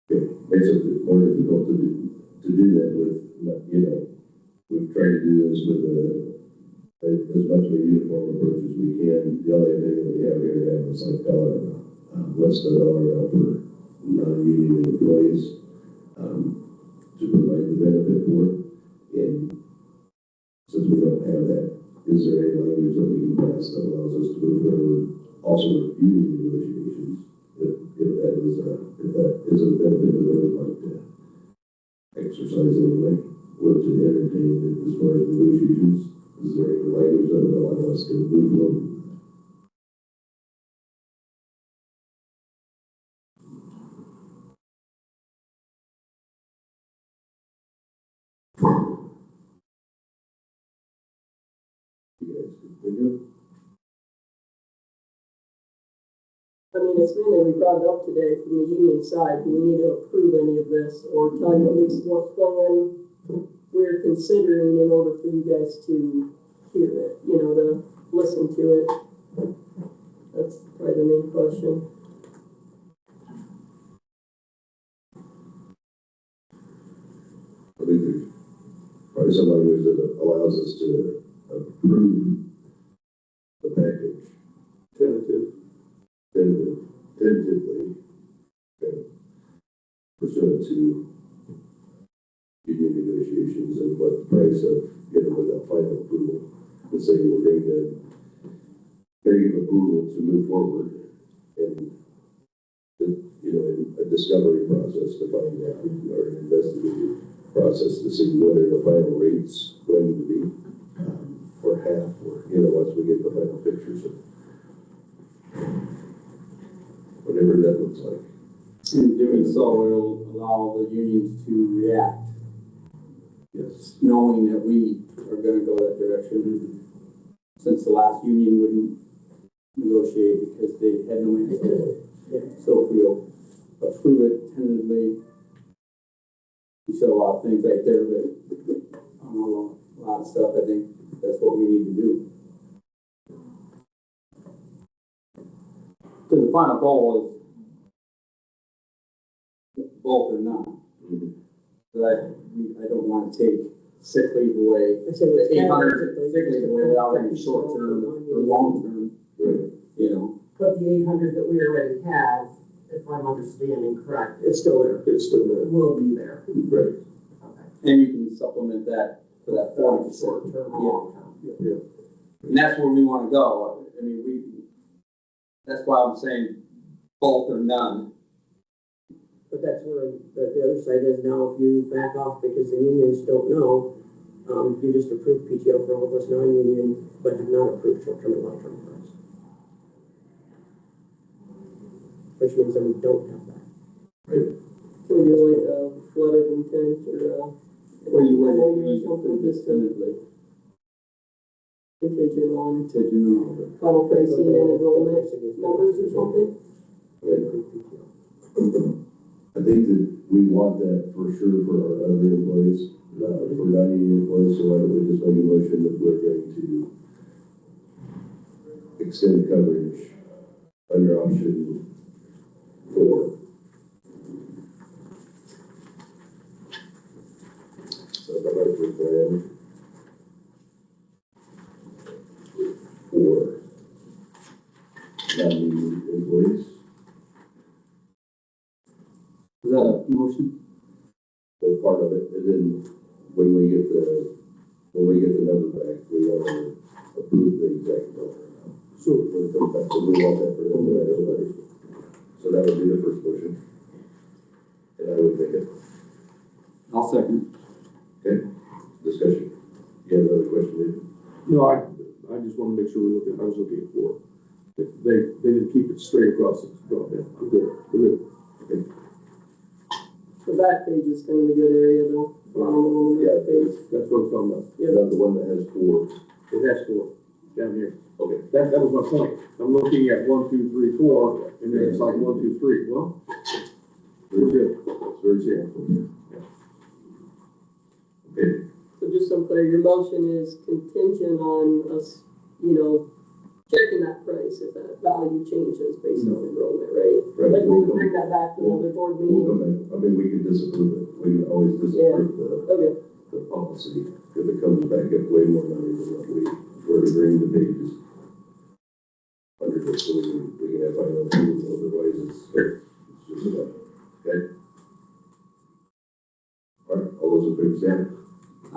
F: It makes it more difficult to do that with, we've tried to do this with as much of a uniform approach as we can. The only thing that we have here now is like less than $1 for non-union employees to provide the benefit for it. And since we don't have that, is there any language that we can pass that allows us to move forward also with union negotiations? If that is a benefit that we would like to exercise anyway, or to entertain it as far as negotiations, is there any language that would allow us to move forward?
K: I mean, it's mainly we brought it up today from the union side. Do we need to approve any of this or tell you at least what plan we're considering in order for you guys to hear it, to listen to it? That's probably the main question.
F: I think there's probably some language that allows us to approve the package tentatively, pursuant to union negotiations and what the price of getting without final approval. And say we're going to give approval to move forward and, in a discovery process to find out, or an investigative process to see what are the final rates going to be for half, or, once we get the final pictures of whatever that looks like.
J: In doing so, it'll allow the unions to react,
F: Yes.
J: knowing that we are gonna go that direction. Since the last union wouldn't negotiate because they had no answer. So if we'll approve it tentatively, we said a lot of things right there, but on a lot of stuff, I think that's what we need to do. Because the final goal is both or none.
A: Mhm.
J: But I don't wanna take sick leave away,
L: I said, it's
J: 800 sick leave away without any short term or long term,
A: Right.
J: you know.
L: But the 800 that we already have, if I'm understanding correct, it's still there.
F: It's still there.
L: It will be there.
A: Right.
L: Okay.
J: And you can supplement that for that 40%.
L: Short term, long term.
F: Yeah.
J: And that's where we wanna go. I mean, that's why I'm saying both or none.
L: But that's where the other side is now, if you back off because the unions don't know, you just approve PTO for all of us non-union, but have not approved short-term and long-term for us. Which means that we don't have that.
G: Can we do like a letter of intent or
J: Or you would,
G: MOU or something, just to contingent on final pricing and enrollment numbers or something?
I: I think that we want that for sure for our other employees, for non-union employees, so why don't we just make a motion that we're going to extend coverage under option 4. So the monthly plan for non-union employees.
J: Is that a motion?
I: As part of it, and then when we get the number back, we want to approve the exact dollar amount. So when it comes back, so we want that for them to everybody. So that would be the first motion. And I would make it.
J: I'll second.
I: Okay, discussion. You have another question, David?
F: No, I just wanna make sure we're looking, I was looking at 4. They didn't keep it straight across the drop down. I'm good. We're good.
G: The back page is kind of a good area though.
I: Yeah,
F: That's what I'm talking about.
I: yeah, that's the one that has 4.
F: It has 4 down here.
I: Okay.
F: That was my point. I'm looking at 1, 2, 3, 4, and then it's like 1, 2, 3. Well, we're good.
I: That's very simple. Okay,
G: So just so clear, your motion is contingent on us, checking that price if that value changes based on enrollment, right?
I: right.
G: Like we would bring that back to another board
I: We'll come
G: meeting.
I: back. I mean, we can disapprove it. We can always disapprove
G: Okay,
I: the policy if it comes back at way more money than what we're agreeing to pay. Just under this, so we can have final approval, otherwise it's just enough. Okay? All right, all those in favor say aye.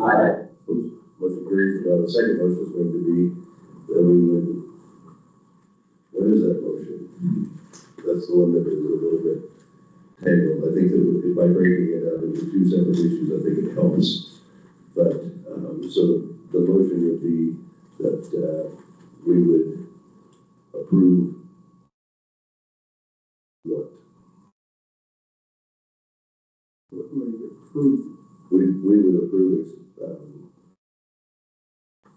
J: Aye.
I: Motion carries. The second motion is going to be that we would, what is that motion? That's the one that is a little bit tangled. I think that by breaking it up into 2 separate issues, I think it helps. But, so the motion would be that, we would approve what? We would approve,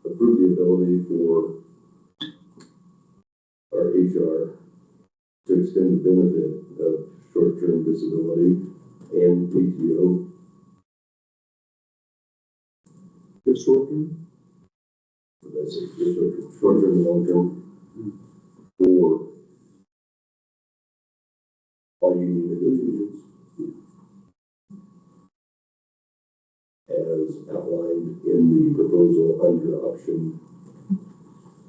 I: approve the ability for our HR to extend the benefit of short-term disability and PTO.
F: This short-term?
I: That's it, short-term and long-term for all union negotiations as outlined in the proposal under option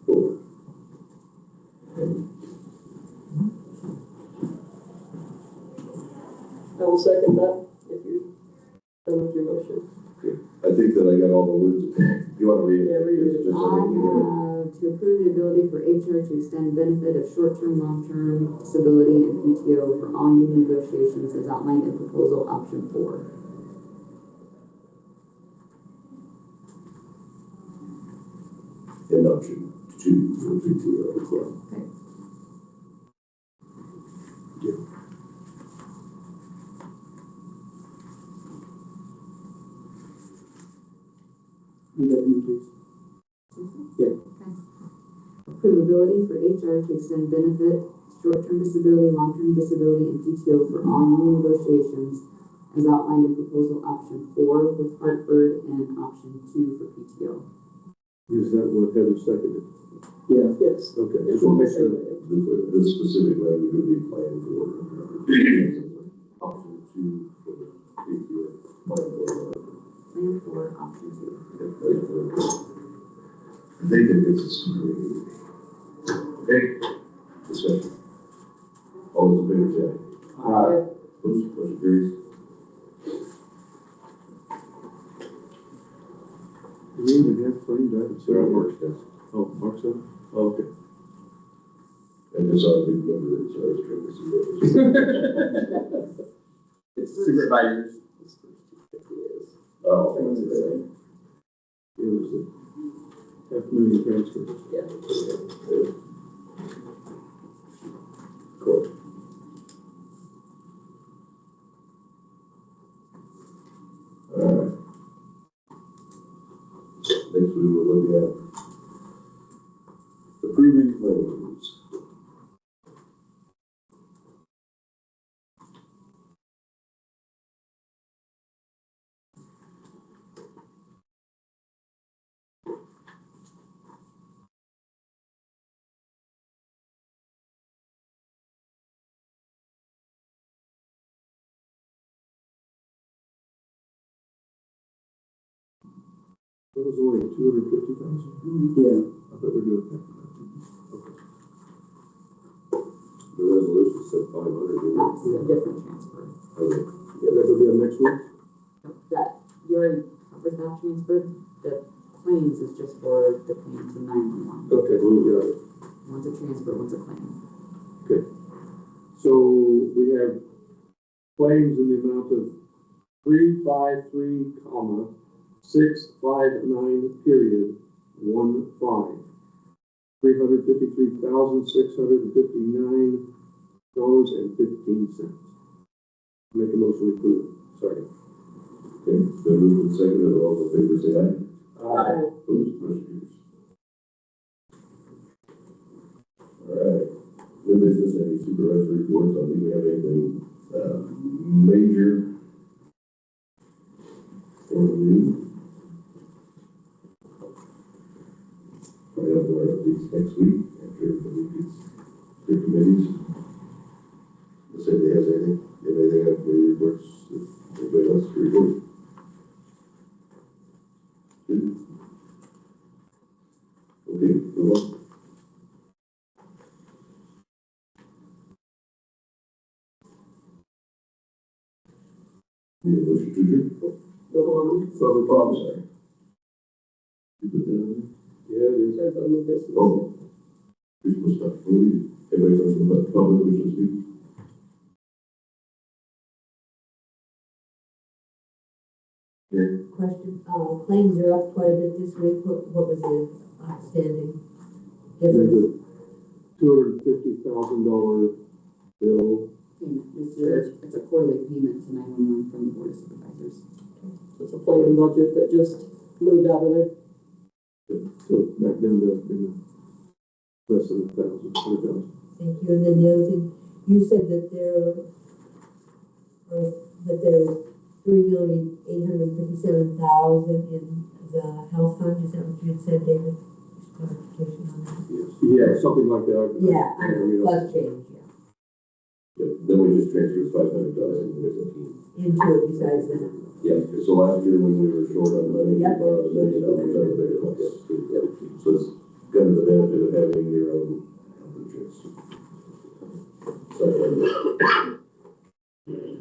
I: 4.
G: I will second that if you're done with your motion.
I: I think that I got all the words. Do you want to read it?
G: Yeah, read it.
I: Just so that we hear
E: To approve the ability for HR to extend benefit of short-term, long-term disability and PTO for all union negotiations as outlined in proposal option 4.
I: in option 2 for PTO.
E: Okay. Approvability for HR to extend benefit, short-term disability, long-term disability, and PTO for all union negotiations as outlined in proposal option 4 with Hartford and option 2 for PTO.
F: Is that what Heather seconded?
J: Yeah.
G: Yes.
F: Okay, just want to make sure.
I: This specific language would be planned for option 2
E: option two.
I: I think that it's a story. Okay, discussion. All those in favor say aye. Motion carries. Do we even have claims? I haven't seen Mark's desk. Oh, Mark's desk? Oh, okay. And this ought to be number, so I was trying to see what it was.
L: It's supervisors.
I: Oh, that's it. It was a $500,000 transfer.
L: Yeah.
I: Cool. All right. Next we will look at approving claims. That was only 250,000?
L: Yeah.
I: I thought we were doing that. Okay. The resolution said 500, didn't it?
E: Different transfer.
I: Okay. Yeah, that'll be on next week?
E: That, you already covered that transfer, the claims is just for the claims in 911.
I: Okay, well, we got it.
E: One's a transfer, one's a claim.
I: Okay. So we have claims in the amount of 353, comma, 659, period, 15. $353,659.15. Make a motion to approve. Sorry. Okay, then moved and seconded, all those in favor say aye.
L: Aye.
I: Opposed, motion carries. All right, new business, any supervisor reports, I think we have anything, major or new? I have more updates next week, after everybody gets their committees. Let's say if they has anything, if anything have any reports, if anybody wants to report. Good. Okay, move on. Need a motion to adjourn? Sorry. You put that on there? Yeah, it is.
L: There's only this.
I: Oh. You're supposed to, everybody talking about public, we should speak.
K: Question, claims are up quite a bit this week, what was the outstanding?
I: There's a $250,000 bill.
E: Payment, it's a quarterly payment to 911 from the Board of Supervisors.
G: It's a planning budget that just moved out of there.
I: So back then, less than 1,000.
K: Thank you, and then the other thing, you said that there's 3,857,000 in the health fund, is that what you had said, David? Clarification on that?
I: Yeah, something like that.
K: Yeah, I know, plus change, yeah.
I: Yeah, then we just transferred 500,000
K: Into it besides that.
I: Yeah, so last year when we were short on money, we
K: Yep.
I: borrowed $1 million out of the health. So it's kind of the benefit of having your own health insurance. So,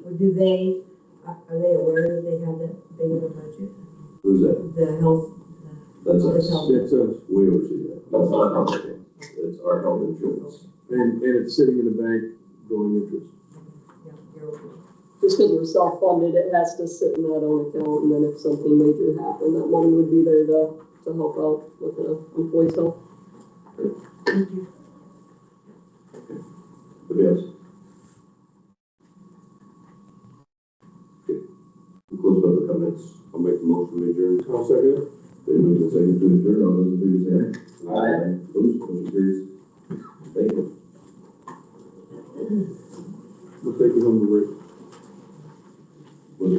K: Or do they, are they aware that they have that big of a budget?
I: who's that?
K: The health.
I: That's us.
K: health.
I: It's us. We oversee that. That's not health insurance. It's our health insurance. And it's sitting in the bank going interest.
K: Yeah, you're okay.
G: Just because we're self-funded, it has to sit in that own account, and then if something major happened, that money would be there to help out with the employee's health.
K: Thank you.
I: Anybody else? Okay. Close public comments. I'll make the motion to adjourn. I'll second it. Then move the second to adjourn. All those in favor say aye. Aye. Opposed, motion carries. Thank you. We'll take you home to work.